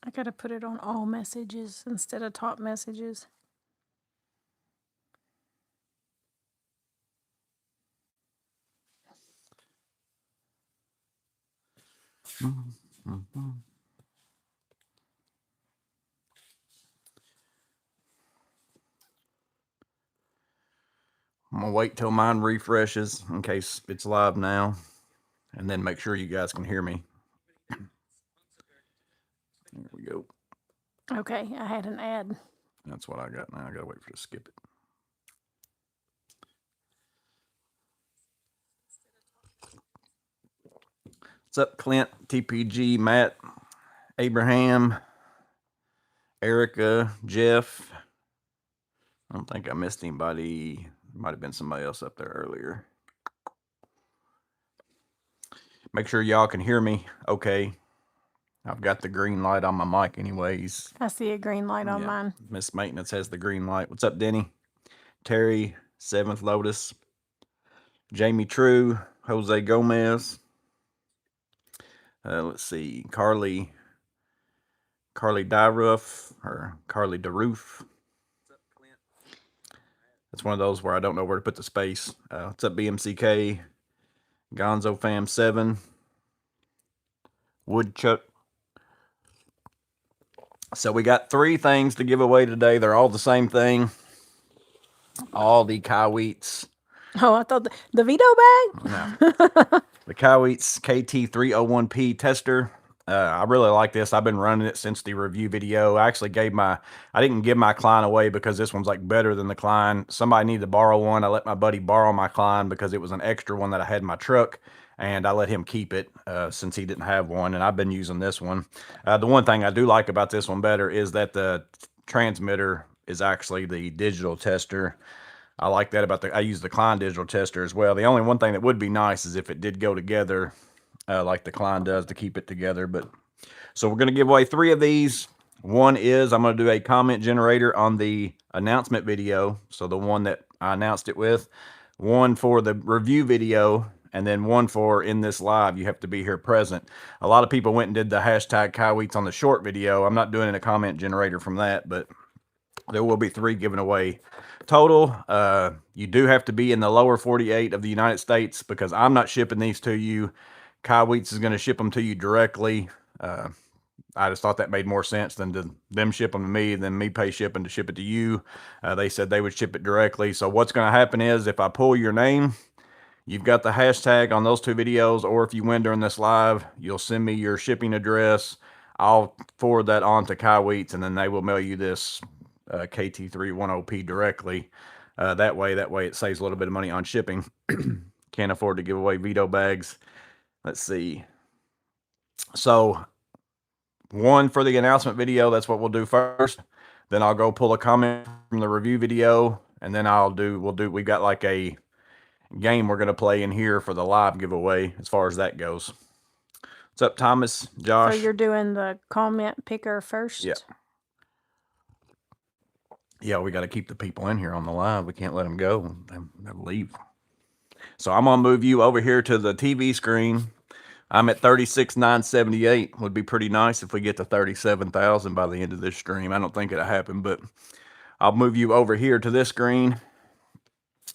I gotta put it on all messages instead of top messages. I'm gonna wait till mine refreshes in case it's live now, and then make sure you guys can hear me. There we go. Okay, I had an ad. That's what I got now. I gotta wait for it to skip it. What's up, Clint, TPG, Matt, Abraham, Erica, Jeff? I don't think I missed anybody. Might have been somebody else up there earlier. Make sure y'all can hear me okay. I've got the green light on my mic anyways. I see a green light on mine. Miss Maintenance has the green light. What's up, Denny? Terry, 7th Lotus, Jamie True, Jose Gomez. Let's see, Carly Dyruff or Carly DeRoof. That's one of those where I don't know where to put the space. What's up, BMCK? Gonzo Fam 7. Woodchuck. So we got 3 things to give away today. They're all the same thing. All the Kaiweets. Oh, I thought the veto bag? No. The Kaiweets KT301P tester. I really like this. I've been running it since the review video. I actually I didn't give my Klein away because this one's like better than the Klein. Somebody needed to borrow one. I let my buddy borrow my Klein because it was an extra one that I had in my truck, and I let him keep it since he didn't have one, and I've been using this one. The one thing I do like about this one better is that the transmitter is actually the digital tester. I like that about I use the Klein digital tester as well. The only one thing that would be nice is if it did go together like the Klein does to keep it together. But so we're going to give away 3 of these. One is I'm going to do a comment generator on the announcement video. So the one that I announced it with, one for the review video, and then one for in this live. You have to be here present. A lot of people went and did the hashtag Kaiweets on the short video. I'm not doing a comment generator from that, but there will be 3 given away total. You do have to be in the lower 48 of the United States because I'm not shipping these to you. Kaiweets is going to ship them to you directly. I just thought that made more sense than to them ship them to me, than me pay shipping to ship it to you. They said they would ship it directly. So what's going to happen is if I pull your name, you've got the hashtag on those 2 videos, or if you win during this live, you'll send me your shipping address. I'll forward that on to Kaiweets, and then they will mail you this KT310P directly. That way it saves a little bit of money on shipping. Can't afford to give away veto bags. Let's see. So one for the announcement video, that's what we'll do first. Then I'll go pull a comment from the review video, and then we've got like a game we're going to play in here for the live giveaway as far as that goes. What's up, Thomas, Josh? So you're doing the comment picker first? Yeah. Yeah, we got to keep the people in here on the live. We can't let them go. They'll leave. So I'm going to move you over here to the TV screen. I'm at 36,978. Would be pretty nice if we get to 37,000 by the end of this stream. I don't think it'll happen, but I'll move you over here to this screen.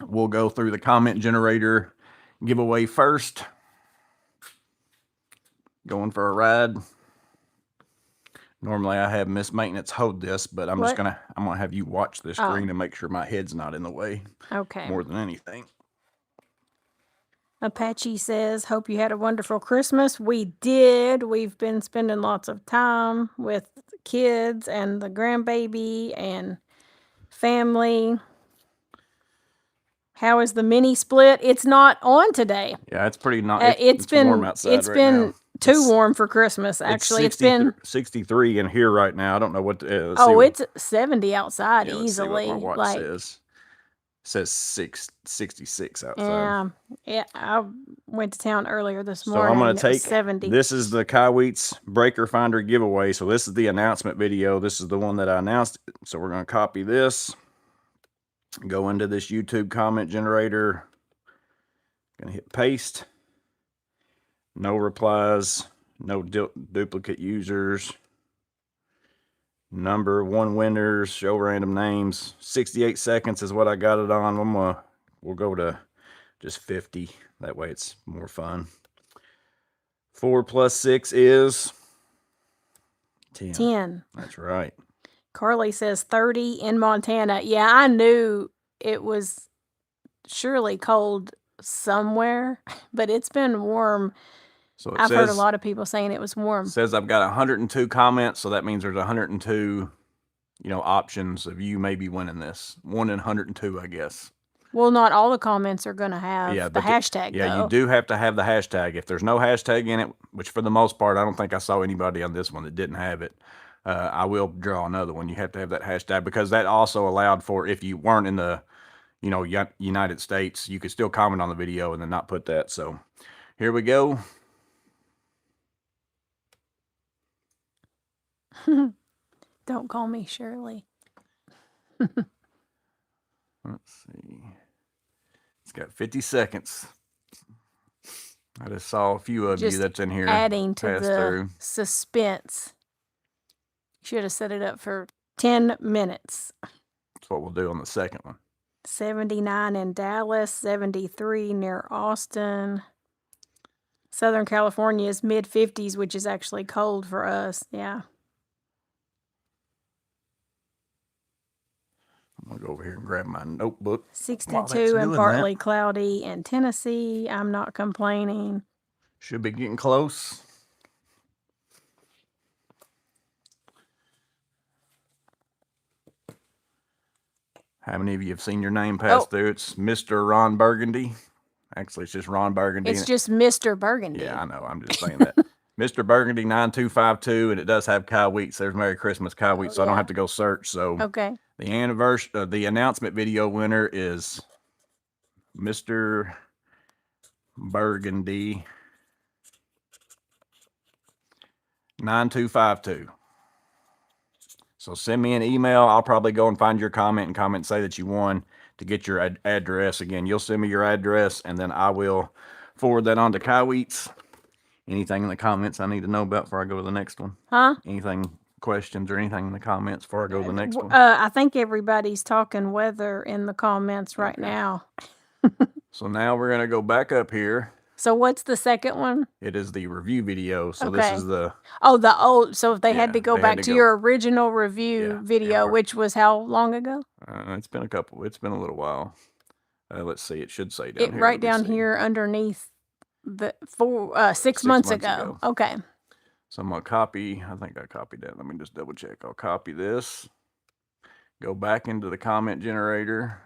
We'll go through the comment generator giveaway first. Going for a ride. Normally I have Miss Maintenance hold this, but I'm gonna have you watch this screen and make sure my head's not in the way. Okay. More than anything. Apache says, hope you had a wonderful Christmas. We did. We've been spending lots of time with kids and the grandbaby and family. How is the mini split? It's not on today. Yeah, it's pretty nice. It's been warm outside It's been too warm for Christmas, actually. It's been 63 in here right now. I don't know what it's 70 outside easily. Let's see what my watch says. It says 66 outside. Yeah, I went to town earlier this morning. So I'm going to take 70. This is the Kaiweets Breaker Finder giveaway. So this is the announcement video. This is the one that I announced. So we're going to copy this. Go into this YouTube comment generator. Going to hit paste. No replies. No duplicate users. number, 1 winners, show random names. 68 seconds is what I got it on. We'll go to just 50. That way it's more fun. 4 plus 6 is 10. 10. That's right. Carly says 30 in Montana. Yeah, I knew it was surely cold somewhere, but it's been warm. So I've heard a lot of people saying it was warm. It says I've got 102 comments, so that means there's 102, options of you maybe winning this. 1 in 102, I guess. Well, not all the comments are going to have the hashtag, Yeah, though. you do have to have the hashtag. If there's no hashtag in it, which for the most part, I don't think I saw anybody on this one that didn't have it, I will draw another one. You have to have that hashtag because that also allowed for if you weren't in the, United States, you could still comment on the video and then not put that. So here we go. Don't call me Shirley. Let's see. It's got 50 seconds. I just saw a few of you that's in here. Adding to the suspense. Should have set it up for 10 minutes. That's what we'll do on the second one. 79 in Dallas, 73 near Austin. Southern California is mid-50s, which is actually cold for us. Yeah. I'm going to go over here and grab my notebook. 62 and partly cloudy in Tennessee. I'm not complaining. Should be getting close. How many of you have seen your name pass through? It's Mr. Ron Burgundy. Actually, it's just Ron Burgundy. It's just Mr. Burgundy. Yeah, I know. I'm just saying that. Mr. Burgundy 9252, and it does have Kaiweets. There's Merry Christmas Kaiweets, so I don't have to go search. So okay. The announcement video winner is Mr. Burgundy 9252. So send me an email. I'll probably go and find your comment and say that you won to get your address. Again, you'll send me your address, and then I will forward that on to Kaiweets. Anything in the comments I need to know about before I go to the next one? Huh? Anything, questions or anything in the comments before I go to the next one? I think everybody's talking weather in the comments right now. So now we're going to go back up here. So what's the second one? It is the review video. So this is the... Oh, the old... So if they had to go back to your original review video, which was how long ago? It's been a little while. Let's see. It should say down here. Right down here underneath the 6 months ago. Okay. So I'm going to copy. I think I copied that. Let me just double check. I'll copy this. Go back into the comment generator.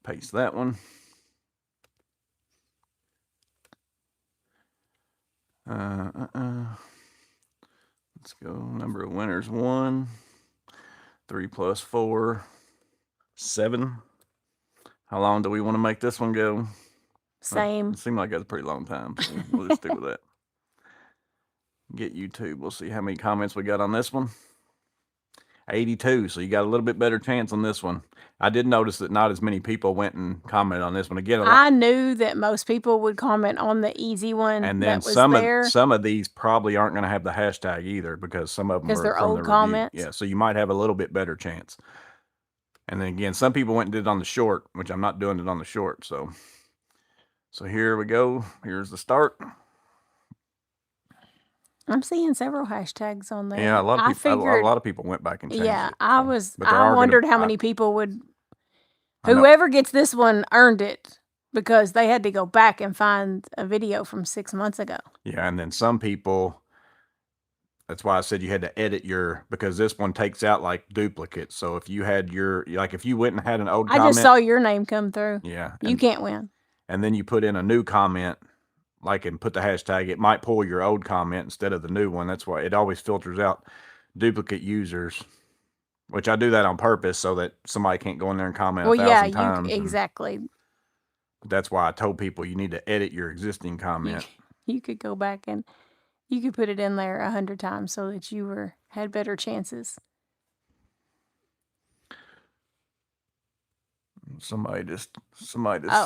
Paste that one. Let's go. Number of winners 1. 3 plus 4. 7. How long do we want to make this one go? Same. It seemed like that's a pretty long time. So we'll just stick with that. Get YouTube. We'll see how many comments we got on this one. 82. So you got a little bit better chance on this one. I did notice that not as many people went and commented on this one. Again, I knew that most people would comment on the easy one. And then some of these probably aren't going to have the hashtag either because some of them are they're from old comments. Yeah, so you might have a little bit better chance. And then again, some people went and did it on the short, which I'm not doing it on the short. So here we go. Here's the start. I'm seeing several hashtags on there. Yeah, a lot of people went back and changed it. Yeah, I wondered how many people would. Whoever gets this one earned it because they had to go back and find a video from 6 months ago. Yeah, and then some people. That's why I said you had to edit because this one takes out like duplicates. So if you had if you went and had an old comment. I just saw your name come through. Yeah. You can't win. And then you put in a new comment, and put the hashtag, it might pull your old comment instead of the new one. That's why it always filters out duplicate users, which I do that on purpose so that somebody can't go in there and comment 1,000 times. Exactly. That's why I told people you need to edit your existing comment. You could go back and you could put it in there 100 times so that you had better chances. Somebody just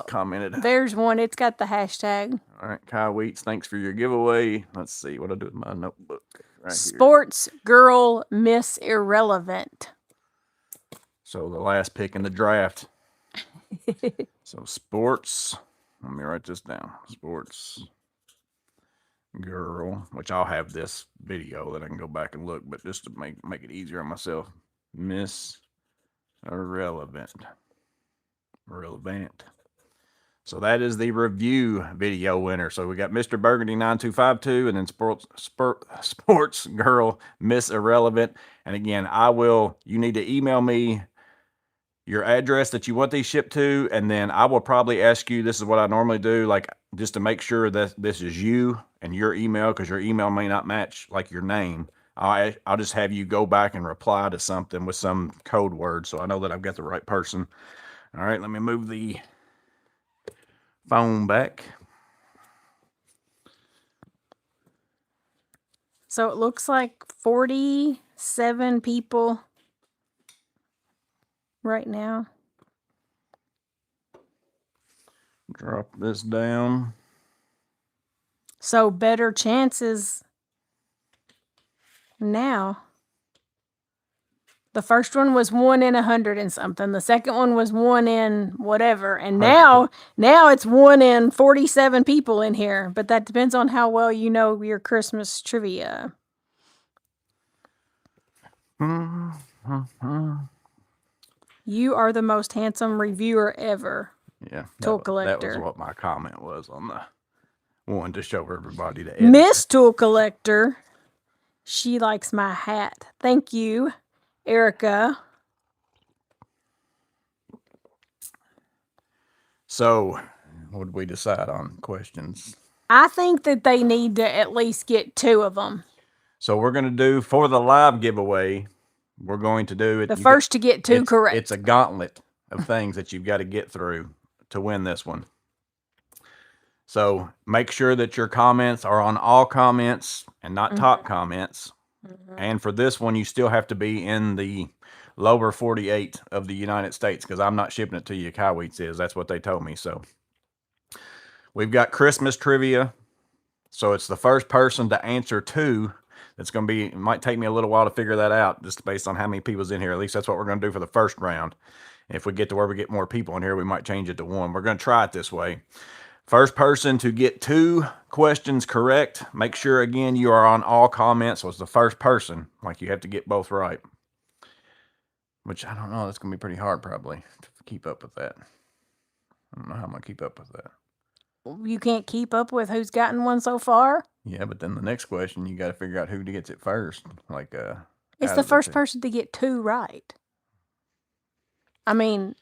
commented. There's one. It's got the hashtag. All right, Kaiweets, thanks for your giveaway. Let's see what I do with my notebook. right here. Sports girl Miss Irrelevant. So the last pick in the draft. So sports. Let me write this down. Sports girl, which I'll have this video that I can go back and look, but just to make it easier on myself. Miss Irrelevant. Relevant. So that is the review video winner. So we got Mr. Burgundy 9252 and then sports girl Miss Irrelevant. And again, you need to email me your address that you want these shipped to, and then I will probably ask you, this is what I normally do, like just to make sure that this is you and your email, because your email may not match like your name. I'll just have you go back and reply to something with some code word so I know that I've got the right person. All right, let me move the phone back. So it looks like 47 people right now. Drop this down. So better chances now. The first one was 1 in 100 and something. The second one was 1 in whatever. And now it's 1 in 47 people in here. But that depends on how well you know your Christmas trivia. You are the most handsome reviewer ever. Yeah. Tool collector. That was what my comment was on the one to show everybody to edit. Miss Tool Collector. She likes my hat. Thank you, Erica. So, what did we decide on questions? I think that they need to at least get 2 of them. So we're going to do, for the live giveaway, we're going to do it. The first to get 2 correct. It's a gauntlet of things that you've got to get through to win this one. So make sure that your comments are on all comments and not top comments. And for this one, you still have to be in the lower 48 of the United States, because I'm not shipping it to you. Kaiweets is. That's what they told me. So we've got Christmas trivia. So it's the first person to answer 2. That's going to be, it might take me a little while to figure that out, just based on how many people's in here. At least that's what we're going to do for the first round. If we get to where we get more people in here, we might change it to 1. We're going to try it this way. First person to get 2 questions correct. Make sure, again, you are on all comments. So it's the first person. Like, you have to get both right. Which, I don't know, that's going to be pretty hard probably to keep up with that. I don't know how I'm going to keep up with that. You can't keep up with who's gotten one so far? Yeah, but then the next question, you got to figure out who gets it first. Like, it's the first person to get 2 right. I mean,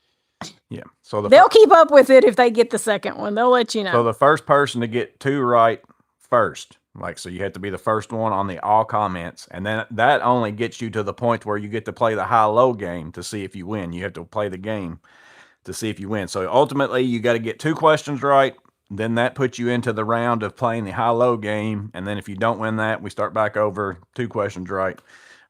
yeah. So they'll keep up with it if they get the second one. They'll let you know. So the first person to get 2 right first. Like, so you have to be the first one on the all comments. And then that only gets you to the point where you get to play the high-low game to see if you win. You have to play the game to see if you win. So ultimately, you got to get 2 questions right. Then that puts you into the round of playing the high-low game. And then if you don't win that, we start back over, 2 questions right.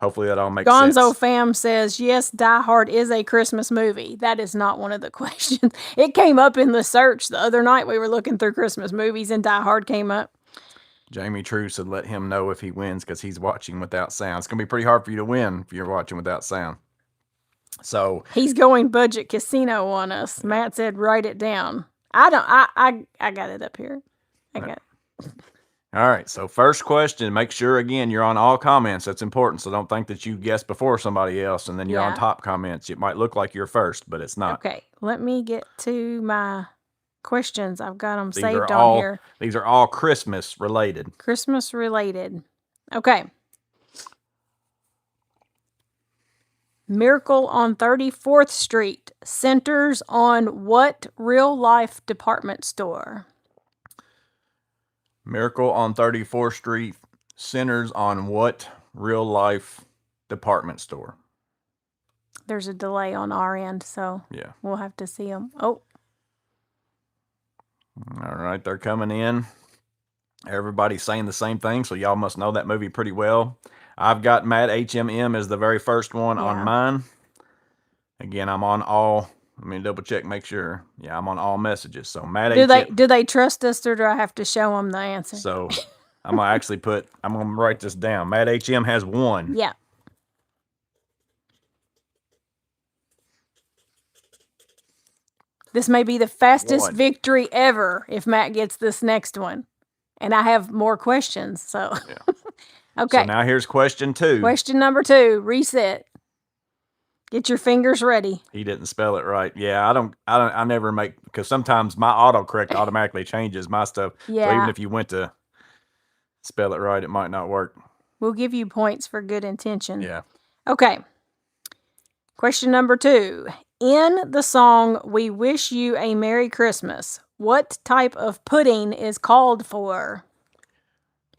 Hopefully that all makes sense. Gonzo Fam says, yes, Die Hard is a Christmas movie. That is not one of the questions. It came up in the search the other night. We were looking through Christmas movies and Die Hard came up. Jamie True said let him know if he wins because he's watching without sound. It's going to be pretty hard for you to win if you're watching without sound. So he's going budget casino on us. Matt said write it down. I got it up here. I got it. All right, so first question, make sure, again, you're on all comments. That's important, so don't think that you guessed before somebody else, and then you're on top comments. It might look like you're first, but it's not. Okay, let me get to my questions. I've got them saved on here. These are all Christmas related. Christmas related. Okay. Miracle on 34th Street centers on what real-life department store? Miracle on 34th Street centers on what real-life department store? There's a delay on our end, so yeah, we'll have to see them. Oh. All right, they're coming in. Everybody's saying the same thing, so y'all must know that movie pretty well. I've got Matt HMM as the very first one on mine. Again, I'm on all. Let me double check, make sure. Yeah, I'm on all messages. So Matt do they trust us, or do I have to show them the answer? So I'm gonna write this down. Matt HM has 1. Yeah. This may be the fastest 1. victory ever if Matt gets this next one. And I have more questions, so. Yeah. Okay. So now here's question 2. Question number 2, reset. Get your fingers ready. He didn't spell it right. Yeah, I never make, because sometimes my autocorrect automatically changes my stuff. Yeah. So even if you went to spell it right, it might not work. We'll give you points for good intention. Yeah. Okay. Question number 2. In the song We Wish You a Merry Christmas, what type of pudding is called for?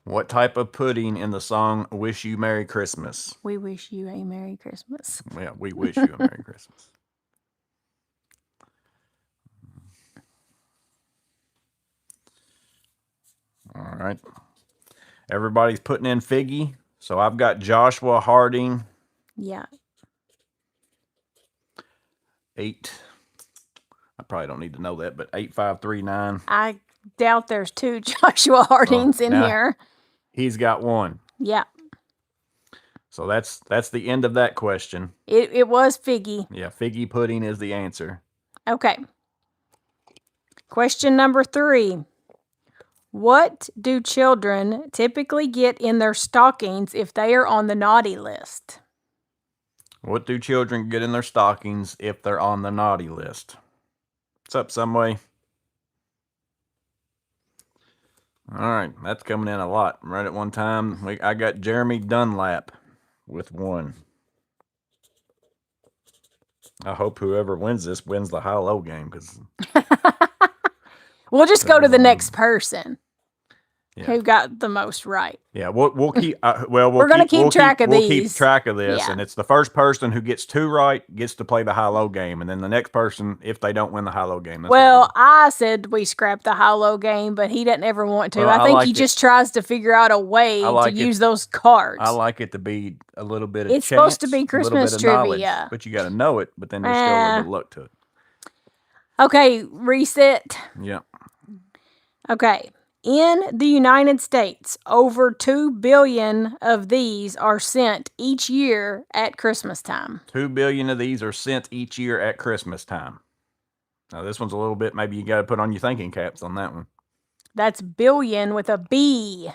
What type of pudding in the song Wish You Merry Christmas? We wish you a Merry Christmas. Yeah, we wish you a Merry Christmas. All right. Everybody's putting in Figgy. So I've got Joshua Harding. Yeah. 8. I probably don't need to know that, but 8539. I doubt there's 2 Joshua Hardings in now- here. He's got 1. Yeah. So that's the end of that question. It was Figgy. Yeah, Figgy pudding is the answer. Okay. Question number 3. What do children typically get in their stockings if they are on the naughty list? What do children get in their stockings if they're on the naughty list? What's up, Someway? All right, that's coming in a lot. Right at one time, I got Jeremy Dunlap with 1. I hope whoever wins this wins the high-low game, because We'll just go to the next person Yeah. who got the most right. yeah, we'll keep. We're gonna keep track of We'll keep these. track of this, Yeah. and it's the first person who gets 2 right gets to play the high-low game, and then the next person, if they don't win the high-low game, that's what Well, I said we scrap the high-low game, but he doesn't ever want to. Well, I I think like he it. just tries to figure out a way I like to it. use those cards. I like it to be a little bit of It's supposed to chance, be a little Christmas bit of knowledge, trivia. but you got to know it, but then there's still a little bit of luck to it. Okay, reset. Yeah. Okay. In the United States, over 2 billion of these are sent each year at Christmas time. 2 billion of these are sent each year at Christmas time. Now, this one's a little bit, maybe you got to put on your thinking caps on that one. That's billion with a B.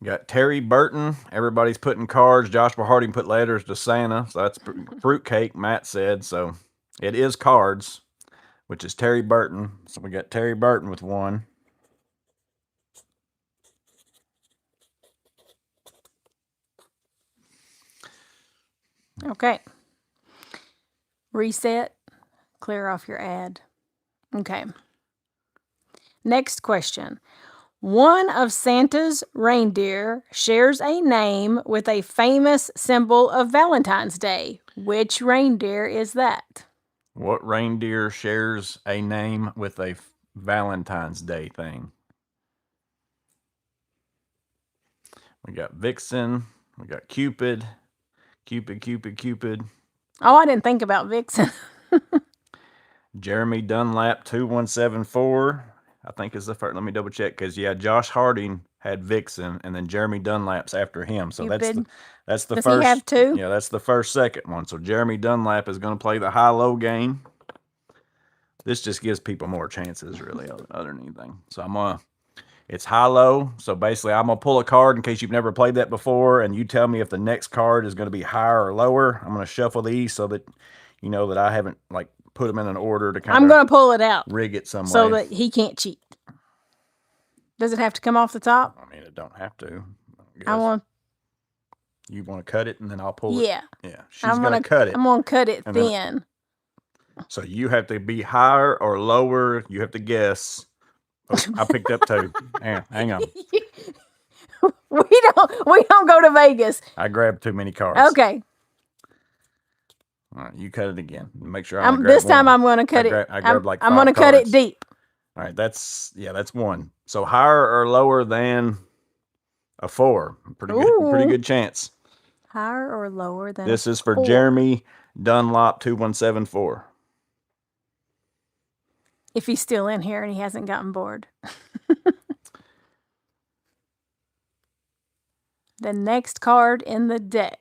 You got Terry Burton. Everybody's putting cards. Joshua Harding put letters to Santa. So that's fruitcake, Matt said. So it is cards, which is Terry Burton. So we got Terry Burton with 1. Okay. Reset. Clear off your ad. Okay. Next question. One of Santa's reindeer shares a name with a famous symbol of Valentine's Day. Which reindeer is that? What reindeer shares a name with a Valentine's Day thing? We got Vixen. We got Cupid. Cupid. Oh, I didn't think about Vixen. Jeremy Dunlap 2174. I think is the first. Let me double check, because Josh Harding had Vixen, and then Jeremy Dunlap's after him. So that's the Does first. he have 2? Yeah, that's the second one. So Jeremy Dunlap is going to play the high-low game. This just gives people more chances, really, other than anything. So it's high-low. So basically, I'm going to pull a card in case you've never played that before, and you tell me if the next card is going to be higher or lower. I'm going to shuffle these so that you know that I haven't put them in an order to kind of. I'm going to pull it out rig it some way so that he can't cheat. Does it have to come off the top? I mean, it don't have to. I want. You want to cut it, and then I'll pull Yeah. it. Yeah, she's going to cut it. I'm going to cut it And thin. So you have to be higher or lower. You have to guess. Oh, I picked up 2. Hang on. We don't go to Vegas. I grabbed too many cards. Okay. All right, you cut it again. Make sure This time I'm going to cut it. I grabbed like 5 I'm going to cut it cards. deep. All right, that's 1. So higher or lower than a 4. Pretty good chance. Higher or lower than This is for 4? Jeremy Dunlop 2174. If he's still in here and he hasn't gotten bored. The next card in the deck.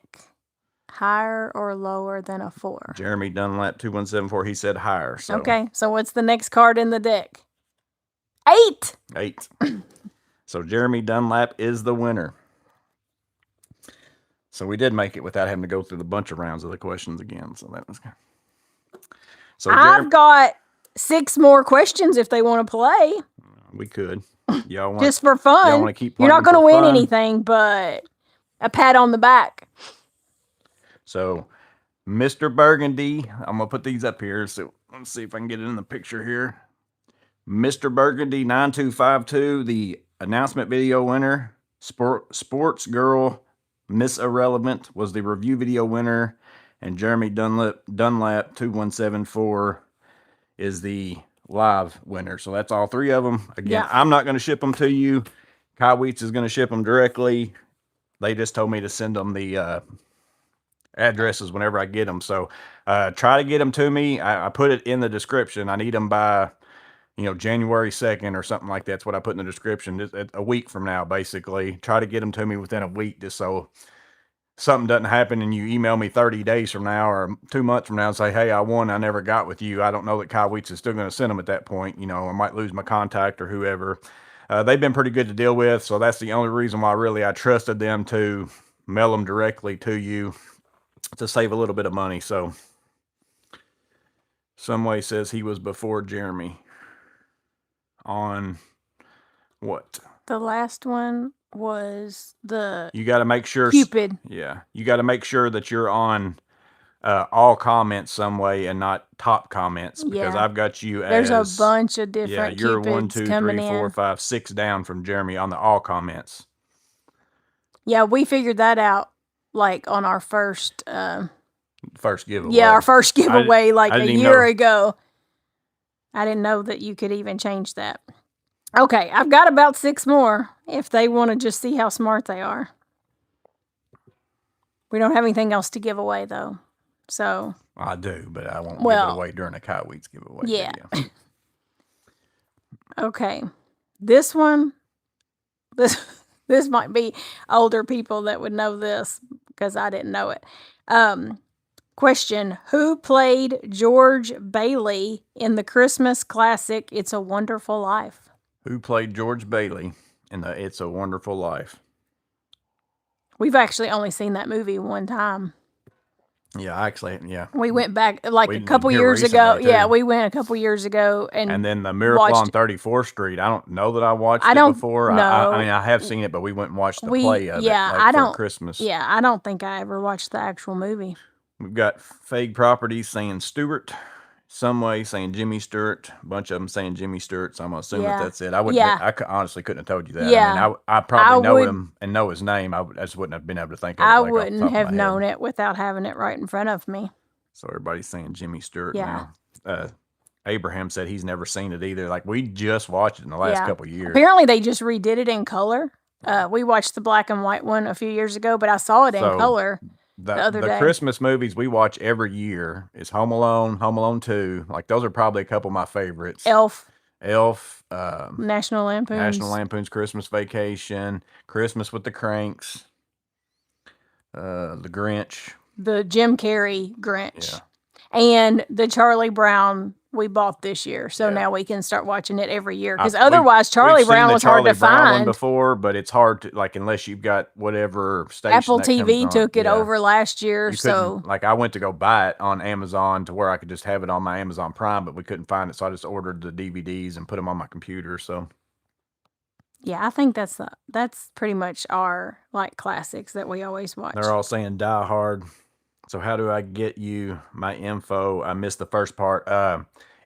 Higher or lower than a 4? Jeremy Dunlap 2174. He said higher. So Okay, so what's the next card in the deck? 8. 8. So Jeremy Dunlap is the winner. So we did make it without having to go through the bunch of rounds of the questions again. So that was good. So I've got 6 more questions if they want to play. We could. Y'all want just for fun. Y'all want to keep You're not going to win anything, but a pat on the back. So, Mr. Burgundy, I'm going to put these up here. So, let's see if I can get it in the picture here. Mr. Burgundy 9252, the announcement video winner. Sports Girl Miss Irrelevant was the review video winner. And Jeremy Dunlap 2174 is the live winner. So that's all 3 of them. Again, I'm not going to ship them to you. Kaiweets is going to ship them directly. They just told me to send them the addresses whenever I get them. So try to get them to me. I put it in the description. I need them by, January 2nd or something like that. That's what I put in the description. Just a week from now, basically. Try to get them to me within a week, just so something doesn't happen and you email me 30 days from now or 2 months from now and say, hey, I won, I never got with you. I don't know that Kaiweets is still going to send them at that point. I might lose my contact or whoever. They've been pretty good to deal with, so that's the only reason why really I trusted them to mail them directly to you to save a little bit of money. So Someway says he was before Jeremy on what? The last one was the You got to make sure Cupid. Yeah, you got to make sure that you're on all comments some way and not top comments, because I've got you as there's a bunch of different you're Cupids 1, 2, coming 3, 4, in. 5, 6 down from Jeremy on the all comments. Yeah, we figured that out like on our first giveaway. Yeah, our first giveaway like a year know. ago. I didn't know that you could even change that. Okay, I've got about 6 more if they want to just see how smart they are. We don't have anything else to give away though. So I do, but I won't give it away during a Kaiweets giveaway. Yeah. Okay. This one, this might be older people that would know this because I didn't know it. Question: who played George Bailey in the Christmas classic It's a Wonderful Life? Who played George Bailey in the It's a Wonderful Life? We've actually only seen that movie one time. Yeah, We went back like a couple years ago. Too. Yeah, we went a couple years ago and then the Miracle on 34th Street. I don't know that I watched it before. No. I mean, I have seen it, but we went and watched the play of it for Christmas. Yeah, I don't think I ever watched the actual movie. We've got Fake Properties saying Stewart, Someway saying Jimmy Stewart, a bunch of them saying Jimmy Stewart, so I'm going to assume that that's it. I honestly couldn't have told you that. Yeah. I mean, I probably know him and know his name. I just wouldn't have been able to think of it. I wouldn't have known it without having it right in front of me. So everybody's saying Jimmy Stewart now. Abraham said he's never seen it either. Like, we just watched it in the last couple of years. Apparently they just redid it in color. We watched the black and white one a few years ago, but I saw it in color. The other day. Christmas movies we watch every year is Home Alone, Home Alone 2. Like, those are probably a couple of my favorites. Elf, National Lampoon's Christmas Vacation, Christmas with the Cranks, The Grinch. The Jim Carrey Grinch. Yeah. And the Charlie Brown we bought this year. So now we can start watching it every year. Because otherwise, Charlie Brown was hard to find. Before, but it's hard to, like, unless you've got whatever station. Apple TV took it over last year. So, like, I went to go buy it on Amazon to where I could just have it on my Amazon Prime, but we couldn't find it. So I just ordered the DVDs and put them on my computer. So, yeah, I think that's pretty much our, like, classics that we always watch. They're all saying Die Hard. So how do I get you my info? I missed the first part.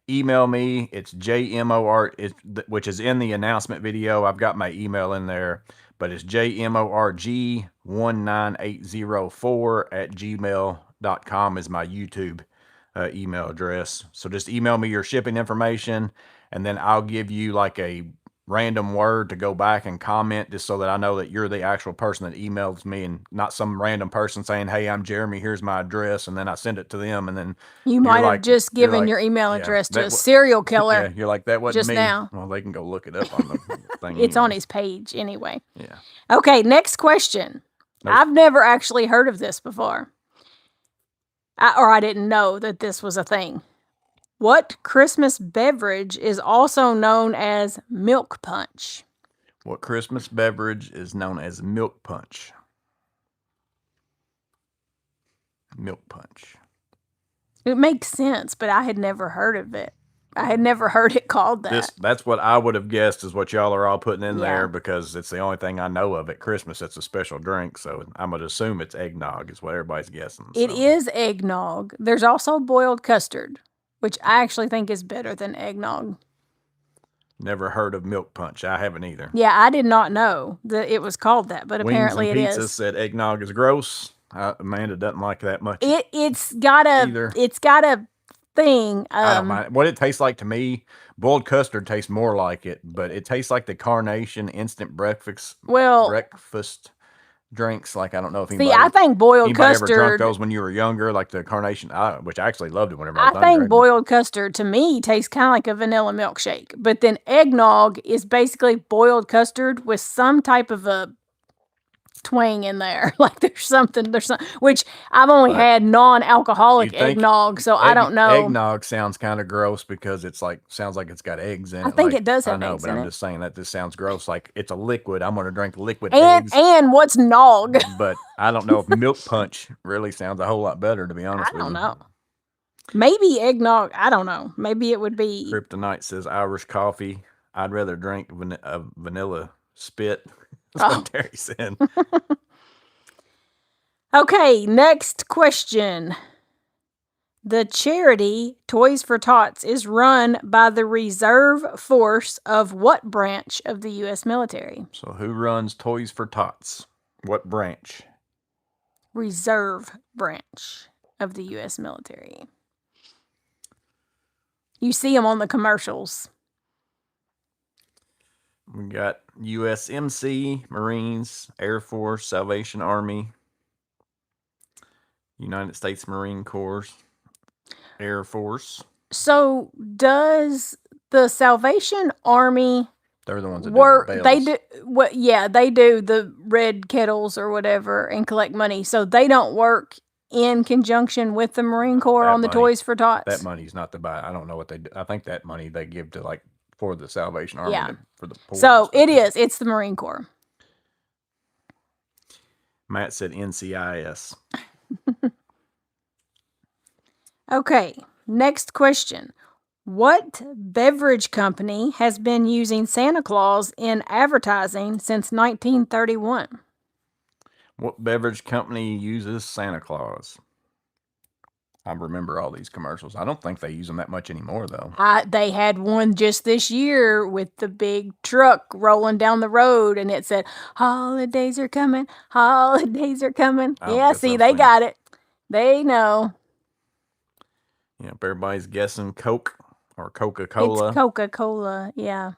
Email me. It's JMOR, which is in the announcement video. I've got my email in there, but it's JMORG19804@gmail.com is my YouTube email address. So just email me your shipping information, and then I'll give you like a random word to go back and comment, just so that I know that you're the actual person that emails me and not some random person saying, hey, I'm Jeremy, here's my address, and then I send it to them, and then you might have just given your email address to a serial killer. Yeah, you're like, that wasn't just me. Now. Well, they can go look it up on the thing. It's on his page anyway. Yeah. Okay, next question. Nope. I've never actually heard of this before. I didn't know that this was a thing. What Christmas beverage is also known as milk punch? What Christmas beverage is known as milk punch? Milk punch. It makes sense, but I had never heard of it. I had never heard it called that. That's what I would have guessed is what y'all are all putting in Yeah. there because it's the only thing I know of at Christmas that's a special drink. So I'm going to assume it's eggnog is what everybody's guessing. It is eggnog. There's also boiled custard, which I actually think is better than eggnog. Never heard of milk punch. I haven't either. Yeah, I did not know that it was called that, but apparently it Wings and Pizza is. said eggnog is gross. Amanda doesn't like that much. It's got a thing. I don't mind. What it tastes like to me, boiled custard tastes more like it, but it tastes like the Carnation instant breakfast drinks. Like, I don't know if anybody, I think boiled ever drunk custard. those when you were younger, like the Carnation, which I actually loved it whenever I was I think undergraduate. boiled custard to me tastes kind of like a vanilla milkshake, but then eggnog is basically boiled custard with some type of a twang in there. Like there's something, which I've only had non-alcoholic eggnog, so I don't know. Eggnog sounds kind of gross because it's like, sounds like it's got eggs in it. I think like, it does have I know, eggs but in I'm it. just saying that this sounds gross. Like it's a liquid. I'm going to drink liquid And eggs. and what's nog? But I don't know if milk punch really sounds a whole lot better, to be honest I with you. don't know. Maybe eggnog. I don't know. Maybe it would be. Kryptonite says Irish coffee. I'd rather drink vanilla spit. That's what Terry said. Okay, next question. The charity Toys for Tots is run by the reserve force of what branch of the U.S. military? So who runs Toys for Tots? What branch? Reserve branch of the U.S. military. You see them on the commercials. We got USMC, Marines, Air Force, Salvation Army, United States Marine Corps, Air Force. So does the Salvation Army They're the ones that work? do the They bales. do yeah, they do the red kettles or whatever and collect money. So they don't work in conjunction with the Marine Corps on the Toys for Tots. That money's not to buy. I don't know what they do. I think that money they give to like for the Salvation Army for the poor. So it is. It's the Marine Corps. Matt said NCIS. Okay, next question. What beverage company has been using Santa Claus in advertising since 1931? What beverage company uses Santa Claus? I remember all these commercials. I don't think they use them that much anymore, though. They had one just this year with the big truck rolling down the road, and it said, "Holidays are coming, holidays are coming." Yeah, see, they got it. They know. Yep, everybody's guessing Coke or Coca-Cola. It's Coca-Cola, yeah.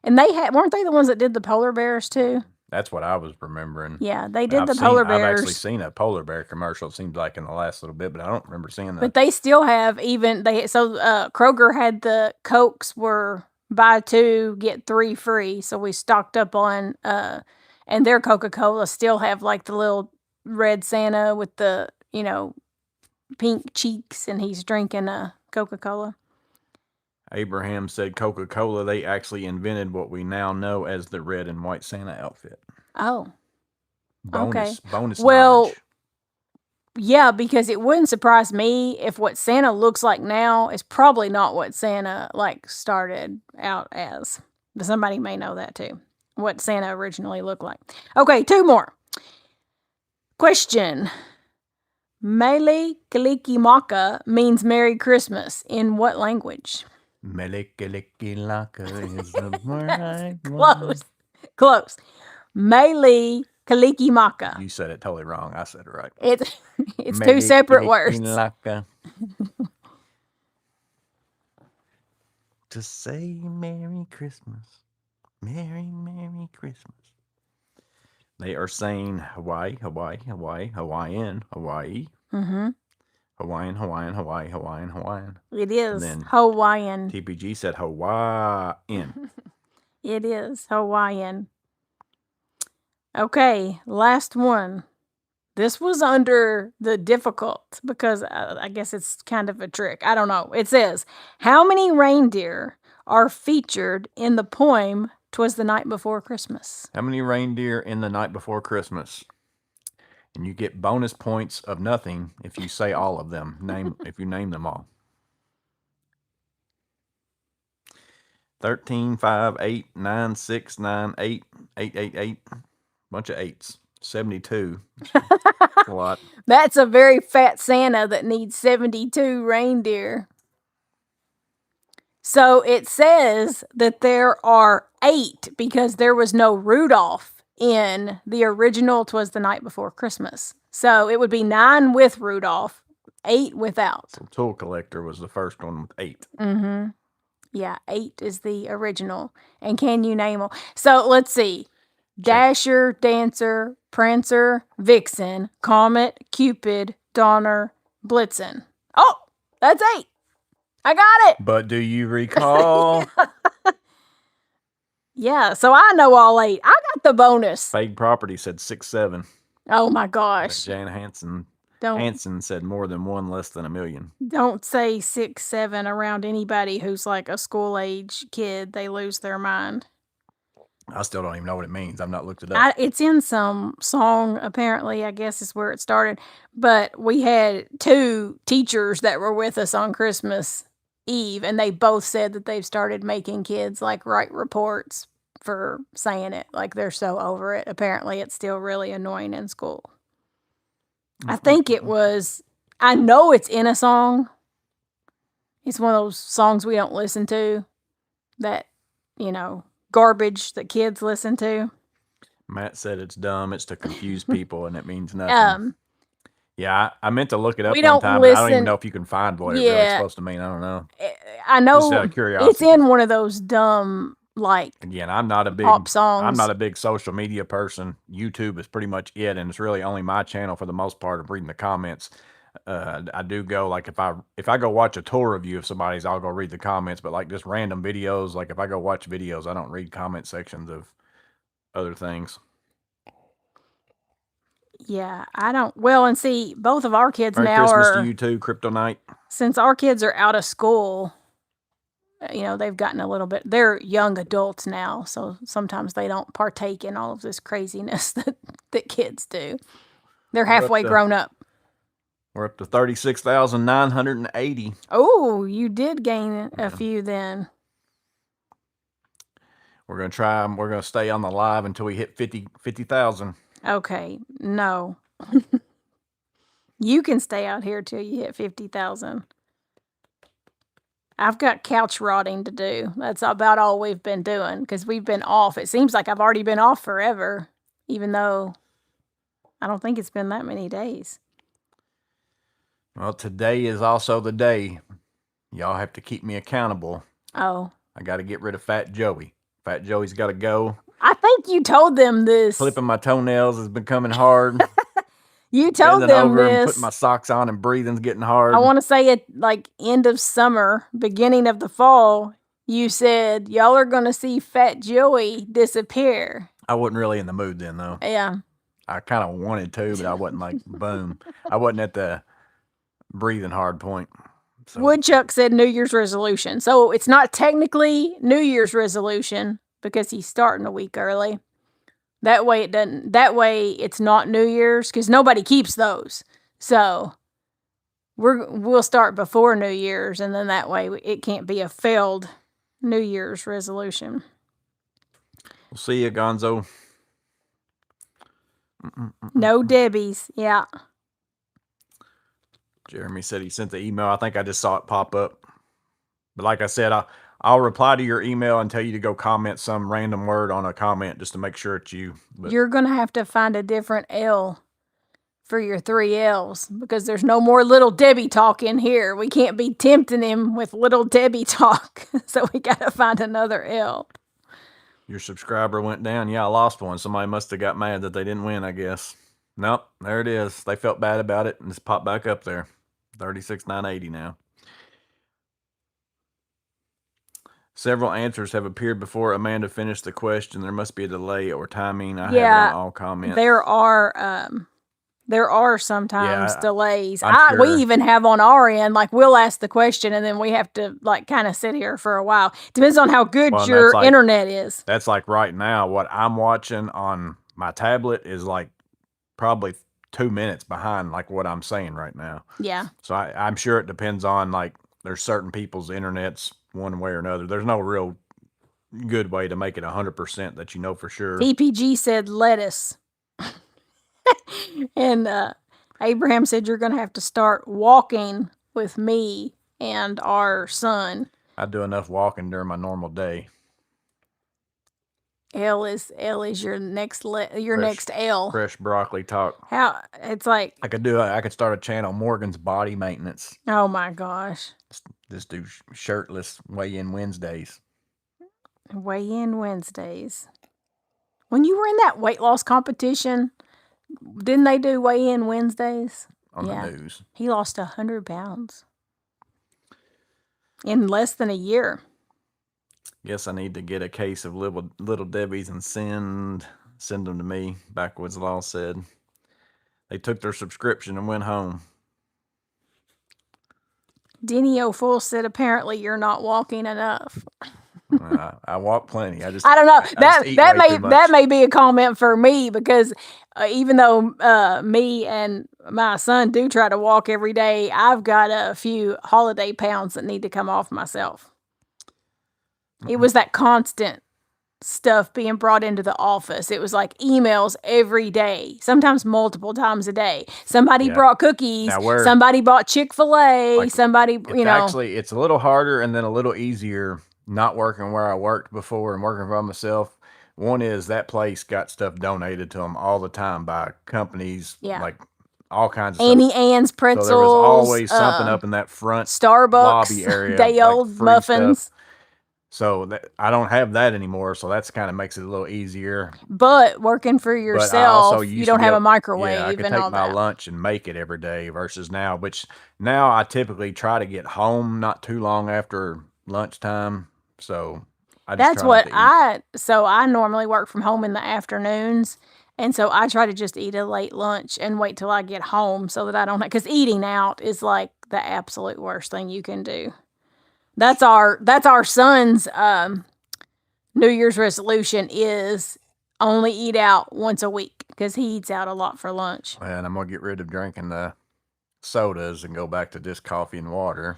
And weren't they the ones that did the polar bears too? That's what I was remembering. Yeah, they did the polar bears. I've actually seen a polar bear commercial, it seems like, in the last little bit, but I don't remember seeing that. But they still have Kroger had the Cokes were buy 2, get 3 free. So we stocked up on, and their Coca-Cola still have like the little red Santa with the, pink cheeks, and he's drinking a Coca-Cola. Abraham said Coca-Cola, they actually invented what we now know as the red and white Santa outfit. Oh. Bonus well, knowledge. Yeah, because it wouldn't surprise me if what Santa looks like now is probably not what Santa started out as. But somebody may know that too. What Santa originally looked like. Okay, 2 more. Question. Mele Kalikimaka means Merry Christmas in what language? Mele Kalikimaka is the word. Close. Mele Kalikimaka. You said it totally wrong. I said it right. It's 2 separate words. To say Merry Christmas. Merry, Merry Christmas. They are saying Hawaii, Hawaii, Hawaii, Hawaiian, Hawaii. Mm-hmm. Hawaiian, Hawaiian, Hawaii, Hawaiian, Hawaiian. It is Hawaiian. TPG said Hawaiian. It is Hawaiian. Okay, last one. This was under the difficult because I guess it's kind of a trick. I don't know. It says, how many reindeer are featured in the poem "'Twas the Night Before Christmas"? How many reindeer in the night before Christmas? And you get bonus points of nothing if you say all of them. If you name them all. 13, 5, 8, 9, 6, 9, 8, 8, 8, 8. Bunch of eights. 72. That's a lot. That's a very fat Santa that needs 72 reindeer. So it says that there are 8 because there was no Rudolph in the original "'Twas the Night Before Christmas." So it would be 9 with Rudolph, 8 without. So Tool Collector was the first one with 8. Mm-hmm. Yeah, 8 is the original. And can you name them? So let's see. Dasher, Dancer, Prancer, Vixen, Comet, Cupid, Donner, Blitzen. Oh, that's 8. I got it. But do you recall? Yeah, so I know all 8. I got the bonus. Fake Property said 6, 7. Oh my gosh. Jan Hansen Don't said more than one, less than a million. don't say 6, 7 around anybody who's like a school age kid. They lose their mind. I still don't even know what it means. I've not looked it up. It's in some song, apparently, I guess is where it started. But we had 2 teachers that were with us on Christmas Eve, and they both said that they've started making kids like write reports for saying it. Like they're so over it. Apparently, it's still really annoying in school. I think it was, I know it's in a song. It's one of those songs we don't listen to that, garbage that kids listen to. Matt said it's dumb. It's to confuse people, and it means nothing. Yeah, I meant to look it up we one don't time, but I don't even listen- know if you can find what it really is supposed to mean. I don't know. I know Just out of curiosity. it's in one of those dumb, like, Again, I'm not a big pop songs. I'm not a big social media person. YouTube is pretty much it, and it's really only my channel for the most part of reading the comments. I do go, like, if I go watch a tour review of somebody's, I'll go read the comments, but like just random videos, like if I go watch videos, I don't read comment sections of other things. Yeah, I don't. Well, and see, both of our kids Merry now Christmas are, to you too, Kryptonite. since our kids are out of school, they've gotten a little bit, they're young adults now, so sometimes they don't partake in all of this craziness that kids do. They're halfway grown up. We're up to 36,980. Oh, you did gain a few then. We're going to try, we're going to stay on the live until we hit 50,000. Okay, no. You can stay out here till you hit 50,000. I've got couch rotting to do. That's about all we've been doing because we've been off. It seems like I've already been off forever, even though I don't think it's been that many days. Well, today is also the day. Y'all have to keep me accountable. Oh. I got to get rid of Fat Joey. Fat Joey's got to go. I think you told them this. Clipping my toenails is becoming hard. You told Bending them over this. and putting my socks on and breathing's getting hard. I want to say it like end of summer, beginning of the fall. You said y'all are going to see Fat Joey disappear. I wasn't really in the mood then, though. Yeah. I kind of wanted to, but I wasn't like, boom. I wasn't at the breathing hard point. So. Woodchuck said New Year's resolution. So it's not technically New Year's resolution because he's starting a week early. That way it's not New Year's because nobody keeps those. So we'll start before New Year's, and then that way it can't be a failed New Year's resolution. We'll see you, Gonzo. No Debbie's. Yeah. Jeremy said he sent the email. I think I just saw it pop up. But like I said, I'll reply to your email and tell you to go comment some random word on a comment just to make sure it's you. But you're going to have to find a different L for your 3 L's because there's no more Little Debbie talk in here. We can't be tempting him with Little Debbie talk. So we got to find another L. Your subscriber went down. Yeah, I lost one. Somebody must have got mad that they didn't win, I guess. Nope, there it is. They felt bad about it and it's popped back up there. 36,980 now. Several answers have appeared before Amanda finished the question. There must be a delay or timing. I have it on all comments. There are There are sometimes Yeah, delays. I'm We sure. even have on our end, like we'll ask the question and then we have to like kind of sit here for a while. Depends on how good Well, and your internet is. that's like right now. What I'm watching on my tablet is like probably 2 minutes behind like what I'm saying right now. Yeah. So I'm sure it depends on like there's certain people's internets one way or another. There's no real good way to make it 100% that you know for sure. TPG said lettuce. And Abraham said you're going to have to start walking with me and our son. I do enough walking during my normal day. L is your next next L. Fresh broccoli talk. How it's like I could start a channel, Morgan's Body Maintenance. oh my gosh. Just do shirtless weigh-in Wednesdays. Weigh-in Wednesdays. When you were in that weight loss competition, didn't they do weigh-in Wednesdays? On the news. He lost 100 pounds in less than a year. Guess I need to get a case of little Debbie's and send them to me. Backwoods Law said they took their subscription and went home. Denny O'Full said apparently you're not walking enough. I walk plenty. I don't know. That may be a comment for me because even though me and my son do try to walk every day, I've got a few holiday pounds that need to come off myself. It was that constant stuff being brought into the office. It was like emails every day, sometimes multiple times a day. Somebody brought cookies. Somebody bought Chick-fil-A. Like, somebody, Actually, it's a little harder and then a little easier not working where I worked before and working by myself. One is that place got stuff donated to them all the time by companies, like all kinds of Annie stuff. Ann's pretzels. So there was always something up in that front Starbucks lobby area, day old muffins. Stuff. So I don't have that anymore. So that's kind of makes it a little easier. But working for yourself, you don't have a microwave. Yeah, I could take my lunch and make it every day versus now, which now I typically try to get home not too long after lunchtime. So that's what so I normally work from home in the afternoons. And so I try to just eat a late lunch and wait till I get home so that I don't, because eating out is like the absolute worst thing you can do. That's our son's New Year's resolution is only eat out once a week because he eats out a lot for lunch. And I'm going to get rid of drinking the sodas and go back to just coffee and water.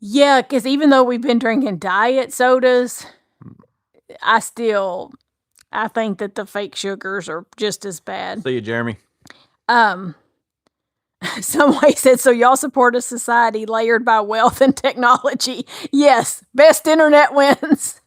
Yeah, because even though we've been drinking diet sodas, I think that the fake sugars are just as bad. See you, Jeremy. Somebody said, so y'all support a society layered by wealth and technology. Yes, best internet wins.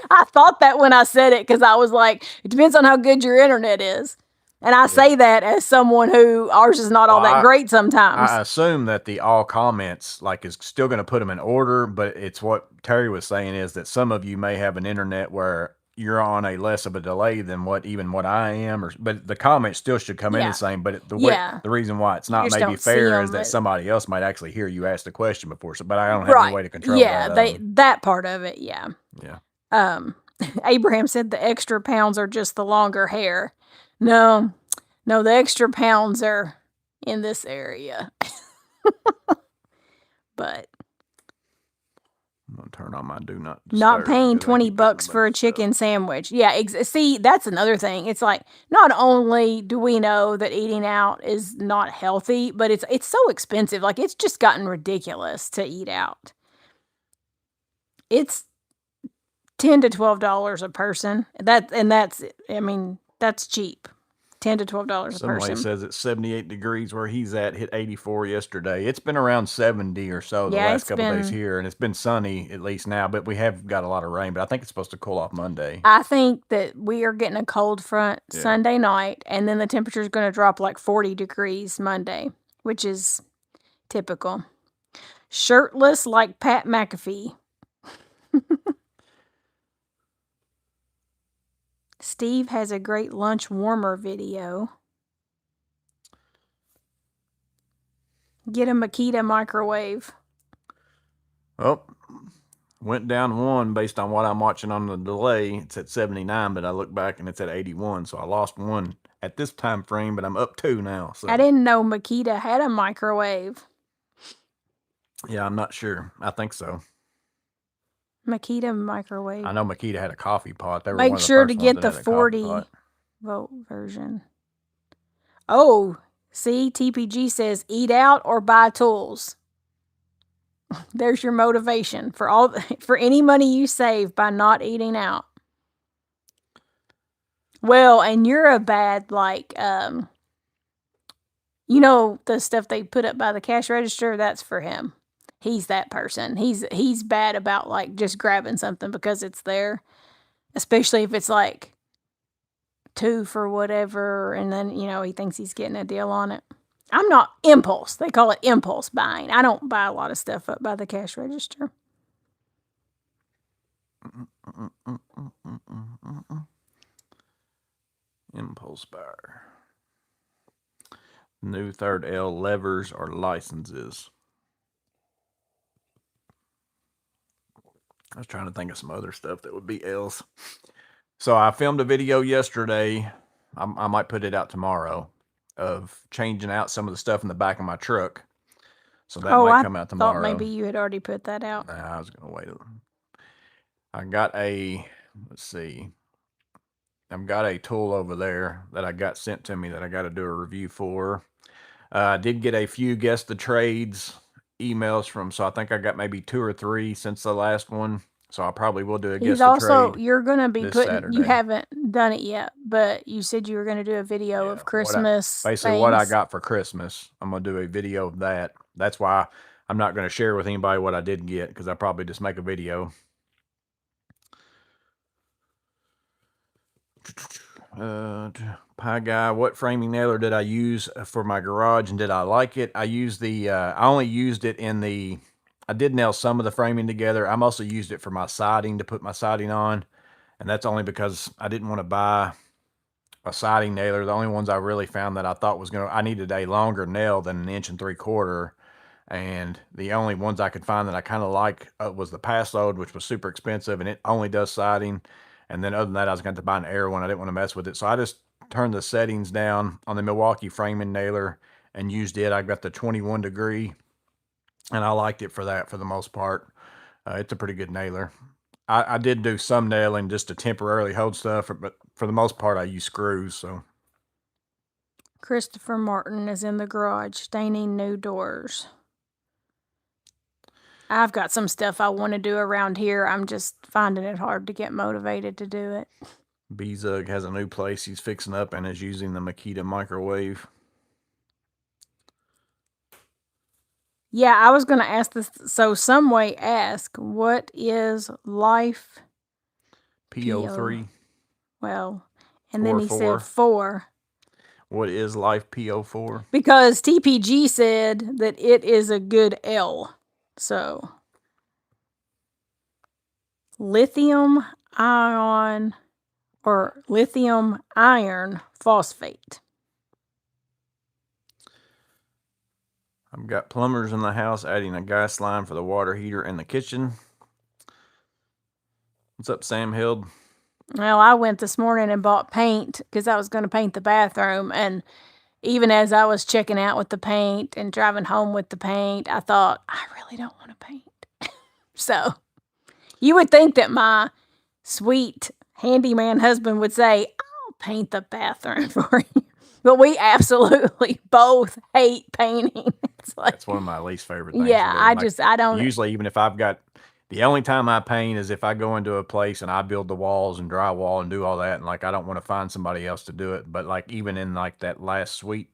I thought that when I said it because I was like, it depends on how good your internet is. And I say that as someone who ours is not all that great sometimes. I assume that the all comments is still going to put them in order, but it's what Terry was saying is that some of you may have an internet where you're on a less of a delay than what I am, but the comments still should come in the same. But the reason why it's not maybe fair is that somebody else might actually hear you ask the question before. But I don't have any way to control that. That part of it, yeah. Abraham said the extra pounds are just the longer hair. No, the extra pounds are in this area. But I'm going to turn on my do not disturb. Not paying $20 for a chicken sandwich. Yeah, see, that's another thing. It's like, not only do we know that eating out is not healthy, but it's so expensive. Like, it's just gotten ridiculous to eat out. It's $10 to $12 a person. That's cheap. $10 to $12 a person. Somebody says it's 78 degrees where he's at, hit 84 yesterday. It's been around 70 or so the last couple of days here, and it's been sunny at least now, but we have got a lot of rain, but I think it's supposed to cool off Monday. I think that we are getting a cold front Sunday night, and then the temperature is going to drop like 40 degrees Monday, which is typical. Shirtless like Pat McAfee. Steve has a great lunch warmer video. Get a Makita microwave. Oh, went down one based on what I'm watching on the delay. It's at 79, but I look back and it's at 81. So I lost one at this time frame, but I'm up 2 now. So I didn't know Makita had a microwave. yeah, I'm not sure. I think so. Makita microwave. I know Makita had a coffee pot. They were Make one of the sure first to ones get that the had a coffee 40 pot. volt version. Oh, see, TPG says eat out or buy tools. There's your motivation for any money you save by not eating out. Well, and you're a bad, like, you know, the stuff they put up by the cash register, that's for him. He's that person. He's bad about, like, just grabbing something because it's there, especially if it's like 2 for whatever, and then, you know, he thinks he's getting a deal on it. I'm not impulse. They call it impulse buying. I don't buy a lot of stuff up by the cash register. Impulse buyer. New third L levers or licenses. I was trying to think of some other stuff that would be L's. So I filmed a video yesterday. I might put it out tomorrow of changing out some of the stuff in the back of my truck. So that might come out tomorrow. I thought maybe you had already put that out. Nah, I was going to wait. I got a, let's see. I've got a tool over there that I got sent to me that I got to do a review for. I did get a few guess the trades emails from, so I think I got maybe 2 or 3 since the last one. So I probably will do a guess the trade. You're going to be putting, Saturday. You haven't done it yet, but you said you were going to do a video of Christmas. Basically what I got for Christmas. I'm going to do a video of that. That's why I'm not going to share with anybody what I did get, because I probably just make a video. Pie guy, what framing nailer did I use for my garage, and did I like it? I used the I only used it in the, I did nail some of the framing together. I'm also used it for my siding, to put my siding on, and that's only because I didn't want to buy a siding nailer. The only ones I really found that I thought was I needed a longer nail than 1 3/4 inches, and the only ones I could find that I kind of like was the pass load, which was super expensive, and it only does siding. And then other than that, I was going to buy an air one. I didn't want to mess with it. So I just turned the settings down on the Milwaukee framing nailer and used it. I got the 21 degree, and I liked it for that for the most part. It's a pretty good nailer. I did do some nailing just to temporarily hold stuff, but for the most part, I use screws. So Christopher Martin is in the garage staining new doors. I've got some stuff I want to do around here. I'm just finding it hard to get motivated to do it. B-Zug has a new place he's fixing up and is using the Makita microwave. Yeah, I was going to ask this. So some way ask, what is life? PO3. Well, and then he 4. said 4. What is life PO4? Because TPG said that it is a good L. So, lithium ion or lithium iron phosphate. I've got plumbers in the house adding a gas line for the water heater in the kitchen. What's up, Sam Hild? Well, I went this morning and bought paint because I was going to paint the bathroom, and even as I was checking out with the paint and driving home with the paint, I thought, I really don't want to paint. So, you would think that my sweet handyman husband would say, I'll paint the bathroom for you. But we absolutely both hate painting. It's like, that's one of my least favorite things. Yeah, I don't. Usually, even if I've got, the only time I paint is if I go into a place and I build the walls and drywall and do all that, and like I don't want to find somebody else to do it. But like even in like that last sweet